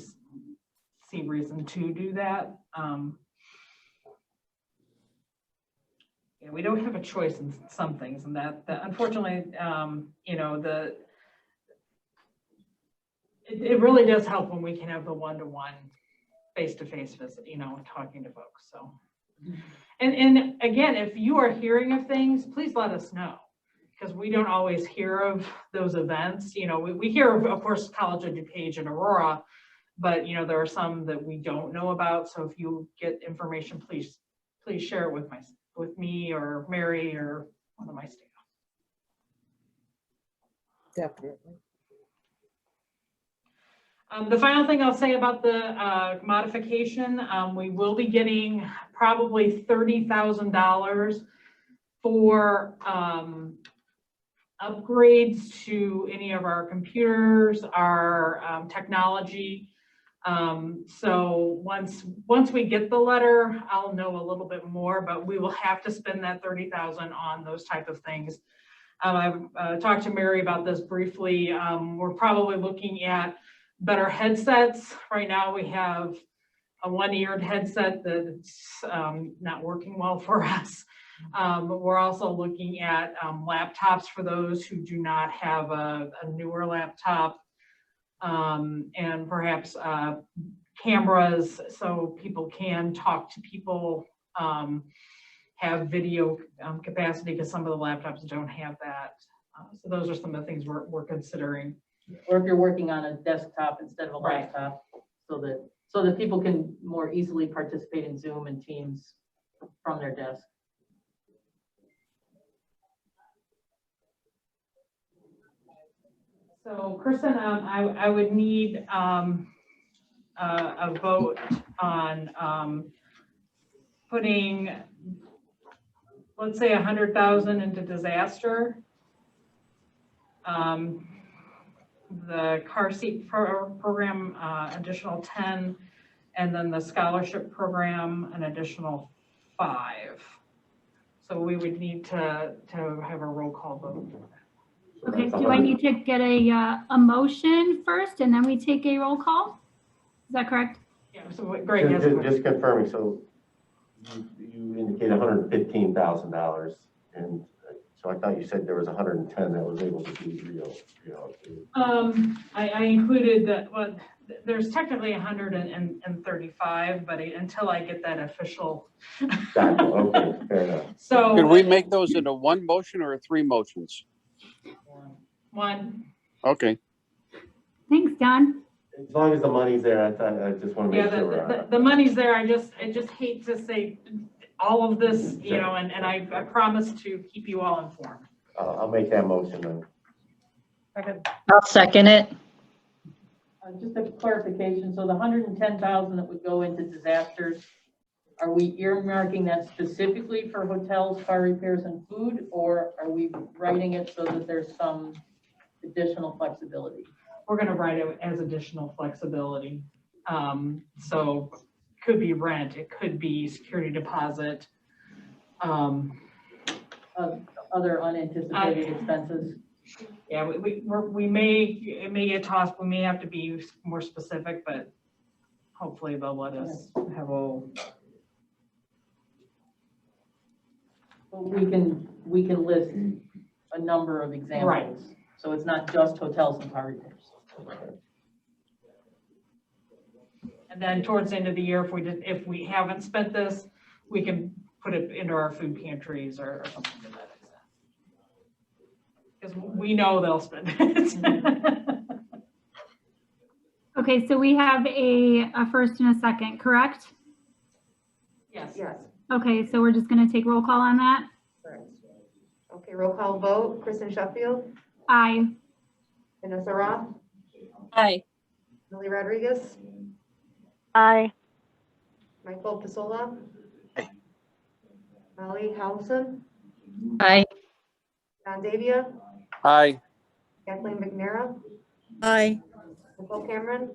Speaker 3: see reason to do that. Yeah, we don't have a choice in some things, and that unfortunately, you know, it really does help when we can have the one-to-one, face-to-face visit, you know, talking to folks. So, and again, if you are hearing of things, please let us know, because we don't always hear of those events. You know, we hear of course, College of DuPage and Aurora, but you know, there are some that we don't know about. So if you get information, please share it with me or Mary or one of my staff.
Speaker 5: Definitely.
Speaker 3: The final thing I'll say about the modification, we will be getting probably $30,000 for upgrades to any of our computers, our technology. So once we get the letter, I'll know a little bit more, but we will have to spend that $30,000 on those type of things. I've talked to Mary about this briefly. We're probably looking at better headsets. Right now we have a one-eared headset that's not working well for us. We're also looking at laptops for those who do not have a newer laptop. And perhaps cameras so people can talk to people, have video capacity, because some of the laptops don't have that. So those are some of the things we're considering.
Speaker 2: Or if you're working on a desktop instead of a
Speaker 3: Right.
Speaker 2: laptop, so that people can more easily participate in Zoom and Teams from their desk.
Speaker 3: So Kristen, I would need a vote on putting, let's say, 100,000 into disaster. The car seat program, additional 10, and then the scholarship program, an additional 5. So we would need to have a roll call vote.
Speaker 1: Okay, do I need to get a motion first and then we take a roll call? Is that correct?
Speaker 3: Yeah, so what Greg has.
Speaker 10: Just confirming, so you indicate $115,000, and so I thought you said there was 110 that was able to be reallocated.
Speaker 3: I included that, well, there's technically 135, but until I get that official.
Speaker 10: Gotcha, okay, fair enough.
Speaker 3: So.
Speaker 16: Can we make those into one motion or 3 motions?
Speaker 3: One.
Speaker 16: Okay.
Speaker 1: Thanks, Don.
Speaker 10: As long as the money's there, I just want to make
Speaker 3: Yeah,
Speaker 10: sure.
Speaker 3: the money's there. I just hate to say all of this, you know, and I promise to keep you all informed.
Speaker 10: I'll make that motion then.
Speaker 6: I'll second it.
Speaker 2: Just a clarification, so the 110,000 that would go into disasters, are we earmarking that specifically for hotels, car repairs, and food, or are we writing it so that there's some additional flexibility?
Speaker 3: We're going to write it as additional flexibility. So could be rent, it could be security deposit.
Speaker 2: Other unanticipated expenses.
Speaker 3: Yeah, it may get tossed, we may have to be more specific, but hopefully they'll let us have a.
Speaker 2: We can list a number of examples.
Speaker 3: Right.
Speaker 2: So it's not just hotels and car repairs.
Speaker 3: And then towards the end of the year, if we haven't spent this, we can put it into our food pantries or something to that extent. Because we know they'll spend it.
Speaker 1: Okay, so we have a first and a second, correct?
Speaker 3: Yes.
Speaker 4: Yes.
Speaker 1: Okay, so we're just gonna take roll call on that?
Speaker 4: Correct. Okay, roll call vote. Kristen Sheffield,
Speaker 1: Aye.
Speaker 4: Vanessa Roth,
Speaker 17: Aye.
Speaker 4: Millie Rodriguez,
Speaker 12: Aye.
Speaker 4: Michael Pasola, Molly Howson,
Speaker 6: Aye.
Speaker 4: Don Davia,
Speaker 16: Aye.
Speaker 4: Kathleen McNara,
Speaker 11: Aye.
Speaker 4: Nicole Cameron,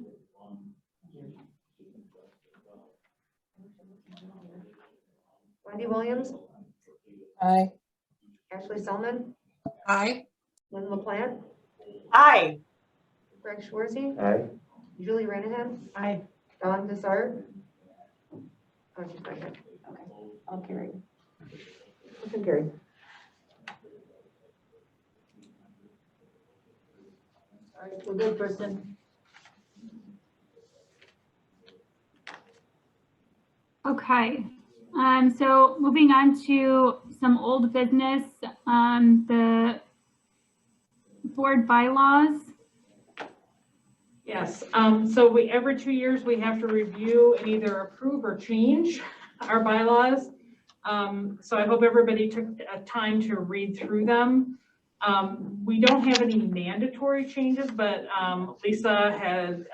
Speaker 4: Wendy Williams,
Speaker 5: Aye.
Speaker 4: Ashley Selman,
Speaker 17: Aye.
Speaker 4: Lynn LaPlante,
Speaker 13: Aye.
Speaker 4: Greg Schwarzy,
Speaker 10: Aye.
Speaker 4: Julie Ranahan,
Speaker 3: Aye.
Speaker 4: Dawn Desart. Oh, she's right here. Okay,
Speaker 2: I'll carry.
Speaker 4: motion carried.
Speaker 2: All right, we're good, Kristen.
Speaker 1: Okay, so moving on to some old business, the board bylaws.
Speaker 3: Yes, so every 2 years, we have to review and either approve or change our bylaws. So I hope everybody took time to read through them. We don't have any mandatory changes, but Lisa had,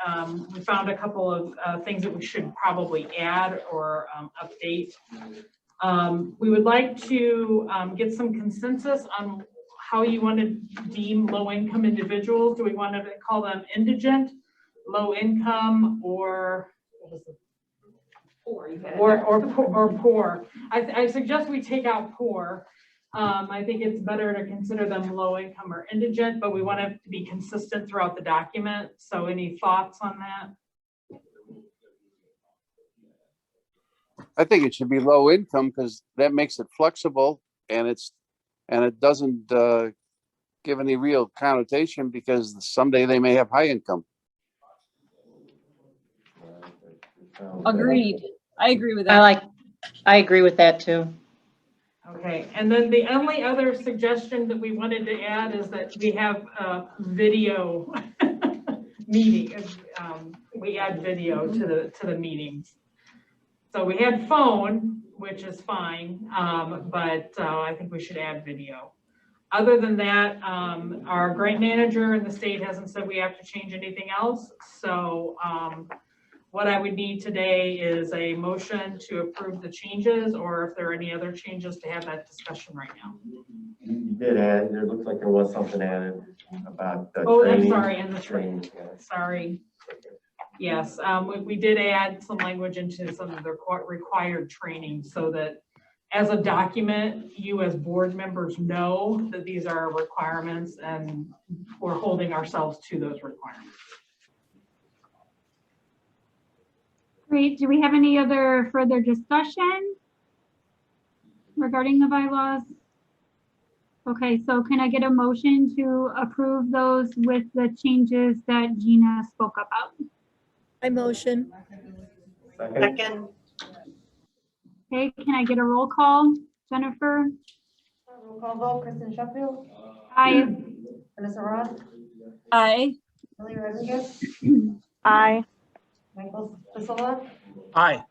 Speaker 3: we found a couple of things that we should probably add or update. We would like to get some consensus on how you want to deem low-income individuals. Do we want to call them indigent, low income, or poor? I suggest we take out poor. I think it's better to consider them low income or indigent, but we want it to be consistent throughout the document. So any thoughts on that?
Speaker 16: I think it should be low income because that makes it flexible and it doesn't give any real connotation because someday they may have high income.
Speaker 17: Agreed. I agree with that.
Speaker 6: I agree with that too.
Speaker 3: Okay, and then the only other suggestion that we wanted to add is that we have a video meeting. We add video to the meetings. So we had phone, which is fine, but I think we should add video. Other than that, our grant manager in the state hasn't said we have to change anything else. So what I would need today is a motion to approve the changes, or if there are any other changes to have that discussion right now.
Speaker 10: You did add, there looks like there was something added about the
Speaker 3: Oh,
Speaker 10: training.
Speaker 3: I'm sorry, and the training, sorry. Yes, we did add some language into some of the required training so that as a document, you as board members know that these are requirements and we're holding ourselves to those requirements.
Speaker 1: Great. Do we have any other further discussion regarding the bylaws? Okay, so can I get a motion to approve those with the changes that Gina spoke about?
Speaker 11: I motion.
Speaker 13: Second.
Speaker 1: Okay, can I get a roll call? Jennifer?
Speaker 4: Roll call vote, Kristen Sheffield,
Speaker 1: Aye.
Speaker 4: Vanessa Ross,
Speaker 17: Aye.
Speaker 4: Lily Rodriguez,
Speaker 12: Aye.
Speaker 4: Michael Fasola,
Speaker 16: Aye.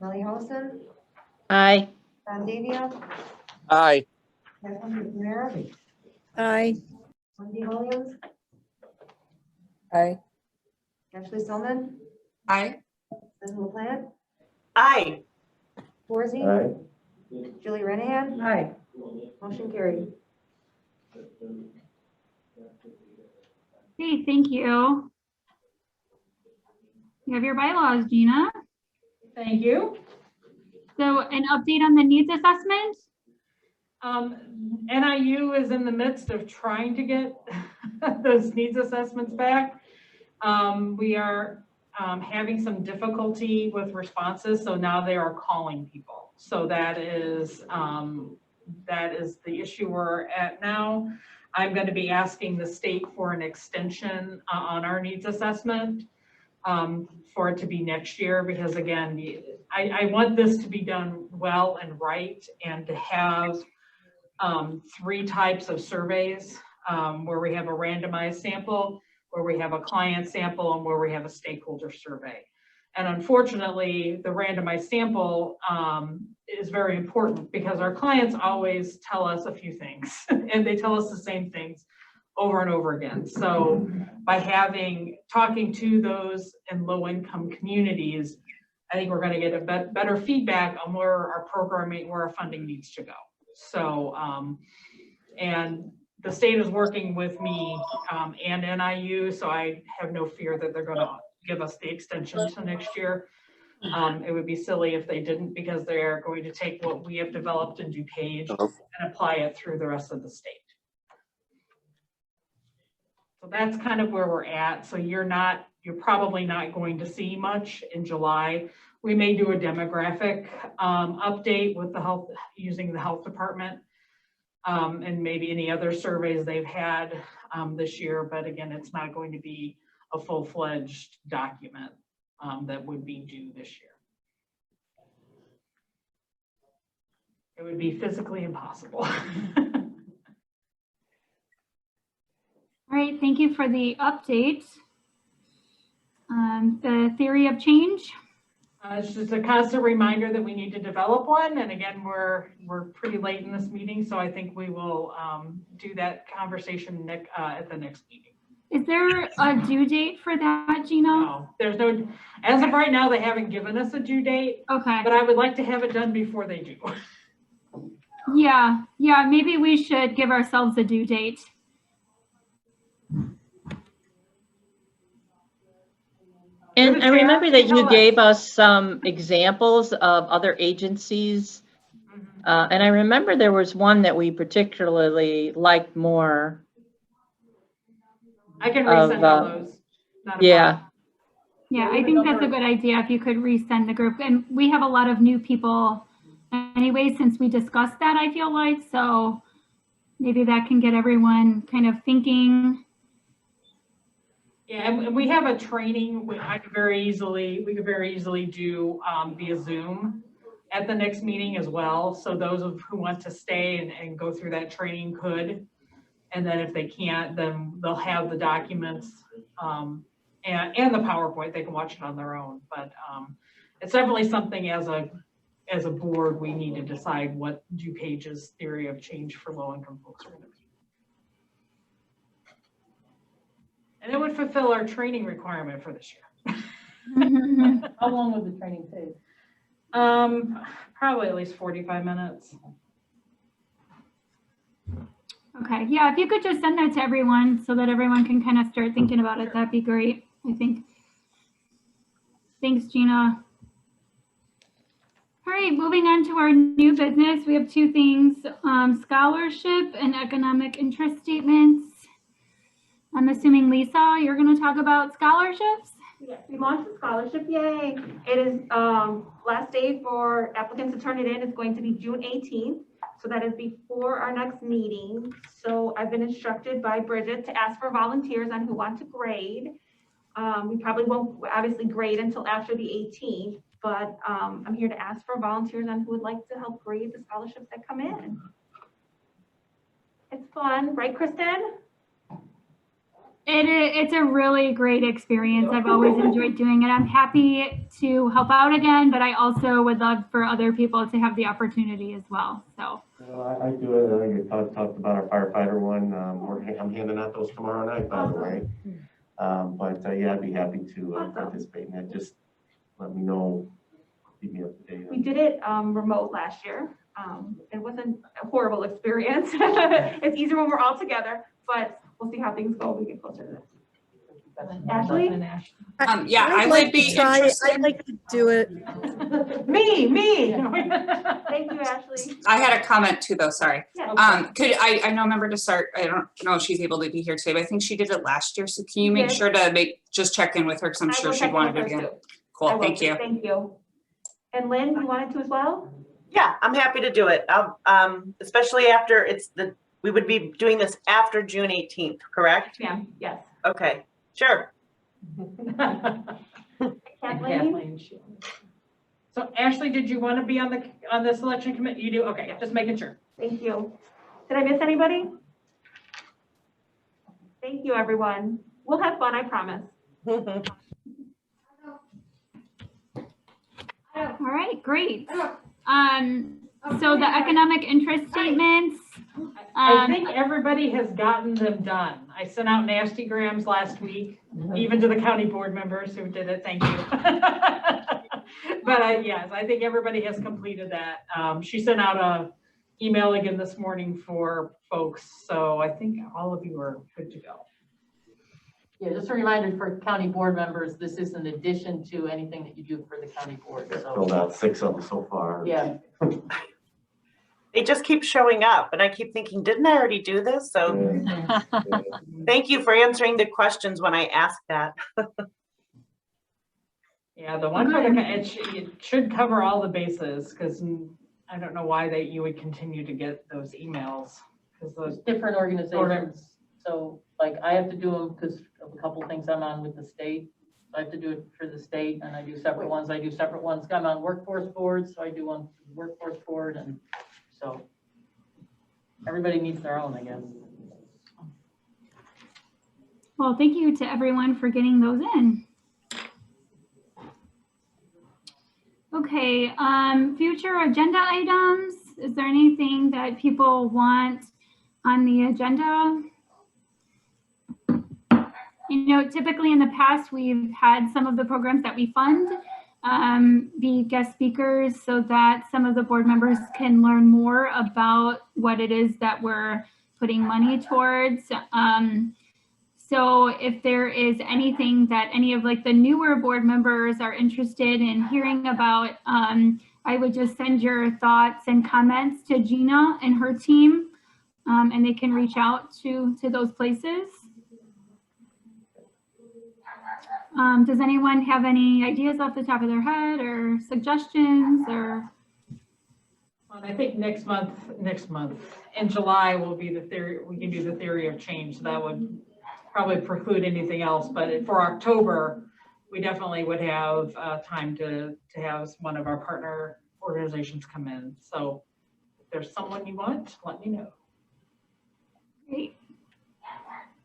Speaker 4: Melly Hosen,
Speaker 6: Aye.
Speaker 4: Don Davia,
Speaker 16: Aye.
Speaker 4: Kathleen McNamara,
Speaker 11: Aye.
Speaker 4: Wendy Williams,
Speaker 5: Aye.
Speaker 4: Ashley Selman,
Speaker 17: Aye.
Speaker 4: Susan LaPlante,
Speaker 13: Aye.
Speaker 4: Worzy,
Speaker 10: Aye.
Speaker 4: Julie Renahan,
Speaker 14: Aye.
Speaker 4: motion carried.
Speaker 1: Okay, thank you. You have your bylaws, Gina.
Speaker 3: Thank you.
Speaker 1: So an update on the needs assessment?
Speaker 3: NIU is in the midst of trying to get those needs assessments back. We are having some difficulty with responses, so now they are calling people. So that is the issue we're at now. I'm going to be asking the state for an extension on our needs assessment for it to be next year, because again, I want this to be done well and right, and to have 3 types of surveys where we have a randomized sample, where we have a client sample, and where we have a stakeholder survey. And unfortunately, the randomized sample is very important because our clients always tell us a few things and they tell us the same things over and over again. So by talking to those in low income communities, I think we're going to get a better feedback on where our programming, where our funding needs to go. So, and the state is working with me and NIU, so I have no fear that they're going to give us the extension to next year. It would be silly if they didn't, because they're going to take what we have developed in DuPage and apply it through the rest of the state. So that's kind of where we're at. So you're probably not going to see much in July. We may do a demographic update with the health, using the health department, and maybe any other surveys they've had this year. But again, it's not going to be a full-fledged document that would be due this year. It would be physically impossible.
Speaker 1: All right, thank you for the update. The theory of change.
Speaker 3: It's just a constant reminder that we need to develop one. And again, we're pretty late in this meeting, so I think we will do that conversation at the next meeting.
Speaker 1: Is there a due date for that, Gina?
Speaker 3: No, there's no, as of right now, they haven't given us a due date.
Speaker 1: Okay.
Speaker 3: But I would like to have it done before they do.
Speaker 1: Yeah, maybe we should give ourselves a due date.
Speaker 6: And I remember that you gave us some examples of other agencies. And I remember there was one that we particularly liked more.
Speaker 3: I can resend all those.
Speaker 6: Yeah.
Speaker 1: Yeah, I think that's a good idea if you could resend the group. And we have a lot of new people anyway, since we discussed that, I feel like. So maybe that can get everyone kind of thinking.
Speaker 3: Yeah, and we have a training, we could very easily do via Zoom at the next meeting as well. So those who want to stay and go through that training could. And then if they can't, then they'll have the documents and the PowerPoint, they can watch it on their own. But it's definitely something as a board, we need to decide what DuPage's theory of change for low-income folks are going to be. And it would fulfill our training requirement for this year.
Speaker 2: How long would the training take?
Speaker 3: Probably at least 45 minutes.
Speaker 1: Okay, yeah, if you could just send that to everyone so that everyone can kind of start thinking about it, that'd be great, I think. Thanks, Gina. All right, moving on to our new business. We have two things, scholarship and economic interest statements. I'm assuming, Lisa, you're going to talk about scholarships?
Speaker 9: Yes, we launched a scholarship, yay. It is last day for applicants to turn it in. It's going to be June 18th. So that is before our next meeting. So I've been instructed by Bridget to ask for volunteers on who want to grade. We probably won't obviously grade until after the 18th, but I'm here to ask for volunteers on who would like to help grade the scholarships that come in. It's fun, right, Kristen?
Speaker 1: It's a really great experience. I've always enjoyed doing it. I'm happy to help out again, but I also would love for other people to have the opportunity as well. So.
Speaker 10: Well, I do it. I think I talked about our firefighter one. I'm handing out those tomorrow night, by the way. Yeah, I'd be happy to participate in that. Just let me know. Keep me up to date.
Speaker 9: We did it remote last year. It wasn't a horrible experience. It's easier when we're all together, but we'll see how things go when we get closer to this. Ashley?
Speaker 7: Yeah, I would be interested.
Speaker 11: I'd like to do it.
Speaker 3: Me.
Speaker 9: Thank you, Ashley.
Speaker 7: I had a comment too, though, sorry.
Speaker 9: Yeah.
Speaker 7: I know member to start, I don't know if she's able to be here today, but I think she did it last year. So can you make sure to just check in with her, because I'm sure she'd want to do it again. Cool, thank you.
Speaker 9: Thank you. And Lynn, you wanted to as well?
Speaker 13: Yeah, I'm happy to do it. Especially after we would be doing this after June 18th, correct?
Speaker 9: Yeah, yes.
Speaker 13: Okay, sure.
Speaker 9: Kathleen?
Speaker 3: So Ashley, did you want to be on the selection committee? You do? Okay, just making sure.
Speaker 9: Thank you. Did I miss anybody? Thank you, everyone. We'll have fun, I promise.
Speaker 1: All right, great. So the economic interest statements.
Speaker 3: I think everybody has gotten them done. I sent out nasty grams last week, even to the county board members who did it. Thank you. But yes, I think everybody has completed that. She sent out a email again this morning for folks. So I think all of you are good to go.
Speaker 2: Yeah, just a reminder for county board members, this is in addition to anything that you do for the county board.
Speaker 10: I've filled out 6 of them so far.
Speaker 2: Yeah.
Speaker 13: They just keep showing up and I keep thinking, didn't I already do this? So thank you for answering the questions when I asked that.
Speaker 3: Yeah, the one for it should cover all the bases, because I don't know why you would continue to get those emails, because those
Speaker 2: different organizations. So like I have to do them because of a couple of things I'm on with the state. So I have to do it for the state, and I do separate ones. I'm on workforce boards, so I do one for the workforce board, and so everybody needs their own, I guess.
Speaker 1: Well, thank you to everyone for getting those in. Okay, future agenda items. Is there anything that people want on the agenda? You know, typically in the past, we've had some of the programs that we fund be guest speakers so that some of the board members can learn more about what it is that we're putting money towards. So if there is anything that any of like the newer board members are interested in hearing about, I would just send your thoughts and comments to Gina and her team, and they can reach out to those places. Does anyone have any ideas off the top of their head or suggestions or?
Speaker 3: I think next month, in July will be the theory, we can do the theory of change. So that would probably preclude anything else, but for October, we definitely would have time to have one of our partner organizations come in. So if there's someone you want, let me know.
Speaker 1: Great.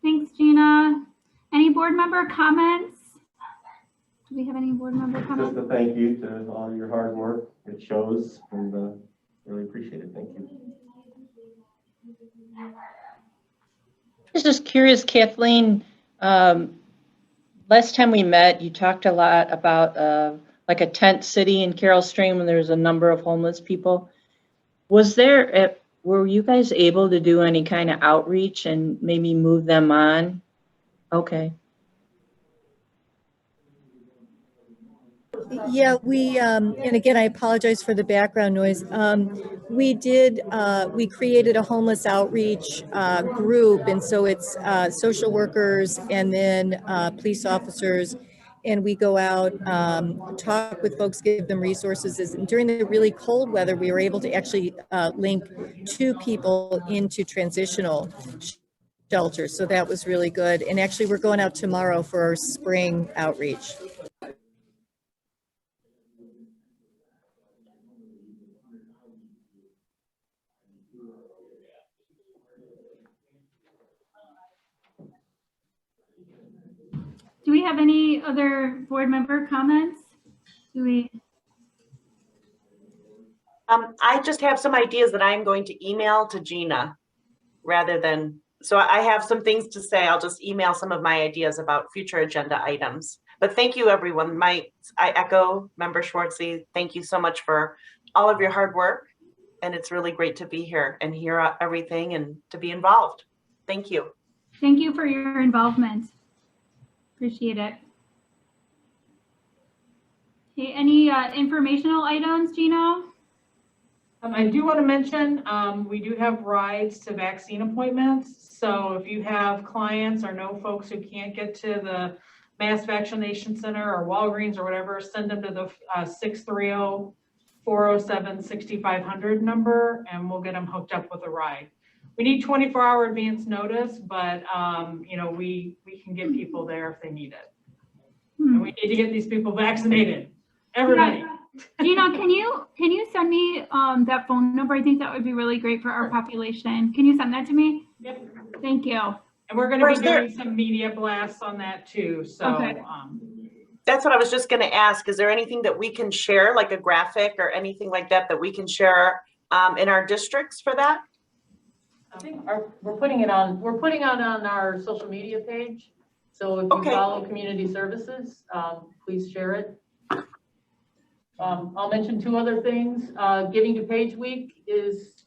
Speaker 1: Thanks, Gina. Any board member comments? Do we have any board member comments?
Speaker 10: Just a thank you to all your hard work. It shows, and really appreciate it. Thank you.
Speaker 6: I was just curious, Kathleen, last time we met, you talked a lot about like a tent city in Carroll Stream when there's a number of homeless people. Were you guys able to do any kind of outreach and maybe move them on? Okay.
Speaker 11: Yeah, we, and again, I apologize for the background noise. We created a homeless outreach group, and so it's social workers and then police officers, and we go out, talk with folks, give them resources. And during the really cold weather, we were able to actually link 2 people into transitional shelters, so that was really good. And actually, we're going out tomorrow for our spring outreach.
Speaker 1: Do we have any other board member comments?
Speaker 13: I just have some ideas that I'm going to email to Gina rather than, so I have some things to say. I'll just email some of my ideas about future agenda items. But thank you, everyone. I echo Member Schwartzy. Thank you so much for all of your hard work. And it's really great to be here and hear everything and to be involved. Thank you.
Speaker 1: Thank you for your involvement. Appreciate it. Okay, any informational items, Gina?
Speaker 3: I do want to mention, we do have rides to vaccine appointments. So if you have clients or know folks who can't get to the mass vaccination center or Walgreens or whatever, send them to the 630-407-6500 number, and we'll get them hooked up with a ride. We need 24-hour advance notice, but you know, we can get people there if they need it. And we need to get these people vaccinated. Everybody.
Speaker 1: Yeah. Gina, can you send me that phone number? I think that would be really great for our population. Can you send that to me?
Speaker 3: Yep.
Speaker 1: Thank you.
Speaker 3: And we're going to be doing some media blasts on that too. So
Speaker 1: okay.
Speaker 13: That's what I was just going to ask. Is there anything that we can share, like a graphic or anything like that, that we can share in our districts for that?
Speaker 2: I think we're putting it on our social media page. So if you follow community services, please share it. I'll mention 2 other things. Giving DuPage Week is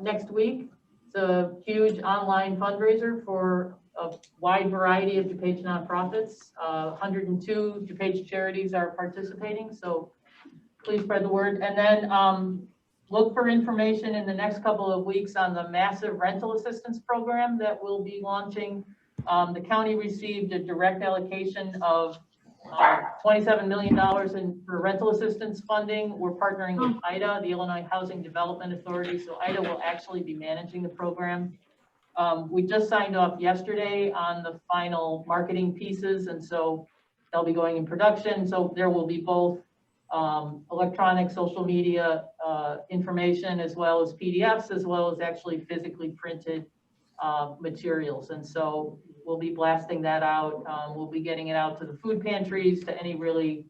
Speaker 2: next week. It's a huge online fundraiser for a wide variety of DuPage nonprofits. 102 DuPage charities are participating, so please spread the word. And then look for information in the next couple of weeks on the massive rental assistance program that we'll be launching. The county received a direct allocation of $27 million for rental assistance funding. We're partnering with IDA, the Illinois Housing Development Authority, so IDA will actually be managing the program. We just signed off yesterday on the final marketing pieces, and so they'll be going in production. So there will be both electronic social media information, as well as PDFs, as well as actually physically printed materials. And so we'll be blasting that out. We'll be getting it out to the food pantries, to any really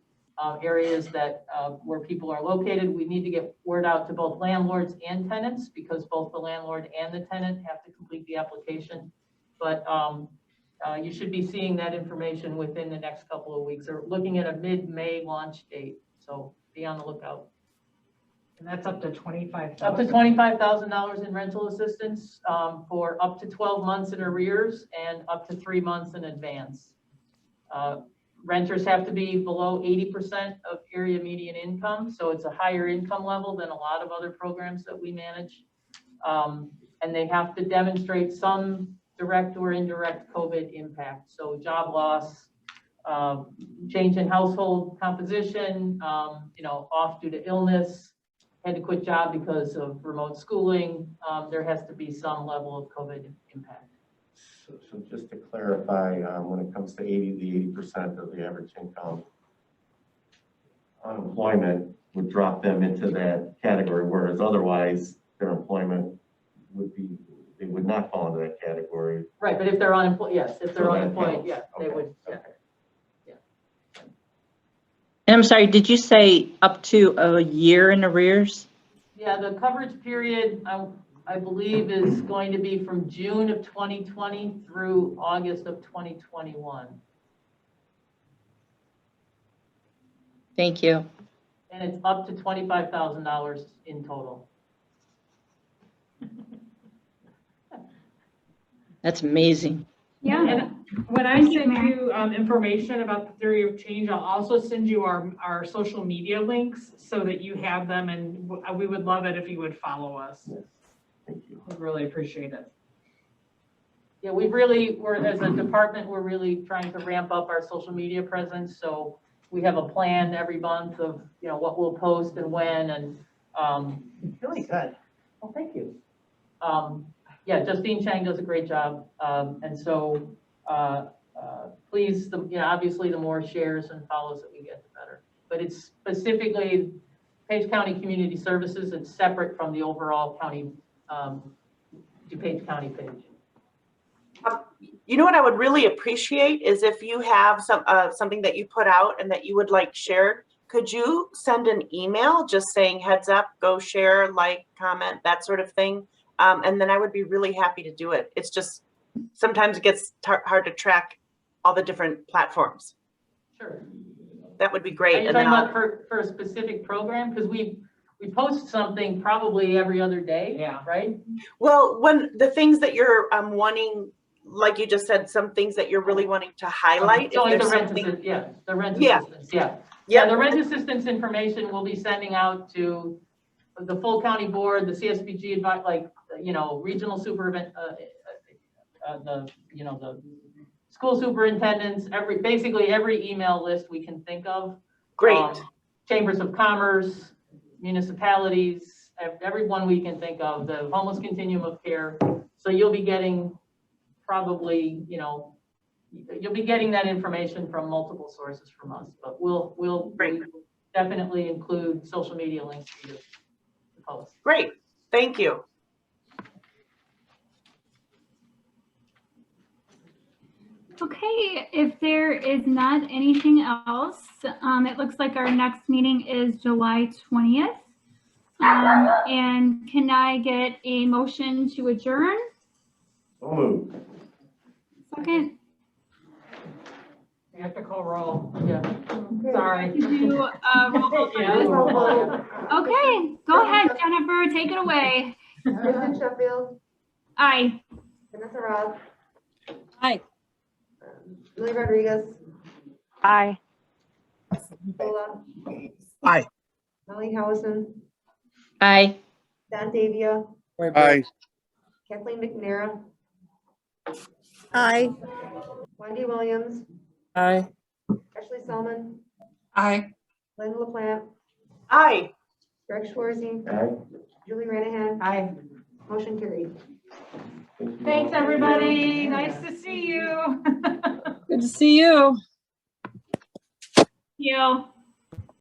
Speaker 2: areas that where people are located. We need to get word out to both landlords and tenants, because both the landlord and the tenant have to complete the application. But you should be seeing that information within the next couple of weeks. We're looking at a mid-May launch date, so be on the lookout.
Speaker 3: And that's up to $25,000.
Speaker 2: Up to $25,000 in rental assistance for up to 12 months in arrears and up to 3 months in advance. Renters have to be below 80% of area median income, so it's a higher income level than a lot of other programs that we manage. And they have to demonstrate some direct or indirect COVID impact, so job loss, change in household composition, off due to illness, had to quit job because of remote schooling, there has to be some level of COVID impact.
Speaker 10: So just to clarify, when it comes to 80% of the average income, unemployment would drop them into that category, whereas otherwise their employment they would not fall into that category.
Speaker 2: Right, but if they're unemployed, yes, if they're
Speaker 10: So that
Speaker 2: unemployed,
Speaker 10: counts.
Speaker 2: yeah, they
Speaker 10: Okay,
Speaker 2: would, yeah.
Speaker 10: okay.
Speaker 6: And I'm sorry, did you say up to a year in arrears?
Speaker 2: Yeah, the coverage period, I believe, is going to be from June of 2020 through August of 2021.
Speaker 6: Thank you.
Speaker 2: And it's up to $25,000 in total.
Speaker 6: That's amazing.
Speaker 1: Yeah.
Speaker 3: And when I send you information about the theory of change, I'll also send you our social media links so that you have them, and we would love it if you would follow us.
Speaker 10: Yes, thank you.
Speaker 3: We'd really appreciate it.
Speaker 2: Yeah, we're as a department, we're really trying to ramp up our social media presence. So we have a plan every month of, what we'll post and when, and
Speaker 14: Really good.
Speaker 2: well, thank you. Yeah, Justine Chang does a great job. And so please, obviously the more shares and follows that we get, the better. But it's specifically DuPage County Community Services. It's separate from the overall county, DuPage County page.
Speaker 13: You know what I would really appreciate is if you have something that you put out and that you would like shared, could you send an email just saying heads up, go share, like, comment, that sort of thing? And then I would be really happy to do it. It's just, sometimes it gets hard to track all the different platforms.
Speaker 2: Sure.
Speaker 13: That would be great.
Speaker 2: Are you talking about for a specific program? Because we post something probably every other day,
Speaker 3: Yeah.
Speaker 2: right?
Speaker 13: Well, when the things that you're wanting, like you just said, some things that you're really wanting to highlight.
Speaker 2: So
Speaker 13: if
Speaker 2: like the
Speaker 13: there's
Speaker 2: rent
Speaker 13: something-
Speaker 2: assistance, the rent
Speaker 13: Yeah.
Speaker 2: assistance, yeah, the rent assistance information we'll be sending out to the full county board, the CSBG advice, regional superintendent, the school superintendents, basically every email list we can think of.
Speaker 13: Great.
Speaker 2: Chambers of commerce, municipalities, everyone we can think of, the homeless continuum of care. So you'll be getting probably, you'll be getting that information from multiple sources from us, but we'll definitely include social media links for you to post.
Speaker 13: Great, thank you.
Speaker 1: Okay, if there is not anything else, it looks like our next meeting is July 20th. And can I get a motion to adjourn?
Speaker 10: So moved.
Speaker 1: Second,
Speaker 3: We have to call roll.
Speaker 2: Yeah.
Speaker 3: Sorry.
Speaker 1: to do roll call for
Speaker 3: Yeah.
Speaker 1: this? Okay, go ahead, Jennifer, take it away.
Speaker 4: Kristen Sheffield,
Speaker 1: Aye.
Speaker 4: Vanessa Ross,
Speaker 17: Aye.
Speaker 4: Lily Rodriguez,
Speaker 12: Aye.
Speaker 4: Lola,
Speaker 16: Aye.
Speaker 4: Molly Howison,
Speaker 6: Aye.
Speaker 4: Don Davia,
Speaker 16: Aye.
Speaker 4: Kathleen McNair,
Speaker 11: Aye.
Speaker 4: Wendy Williams,
Speaker 5: Aye.
Speaker 4: Ashley Selman,
Speaker 7: Aye.
Speaker 4: Lynn LaPlante,
Speaker 13: Aye.
Speaker 4: Greg Schwarzy,
Speaker 10: Aye.
Speaker 4: Julie Ranahan,
Speaker 2: Hi.
Speaker 4: motion carried.
Speaker 3: Thanks, everybody. Nice to see you.
Speaker 17: Good to see you.
Speaker 1: Thank you.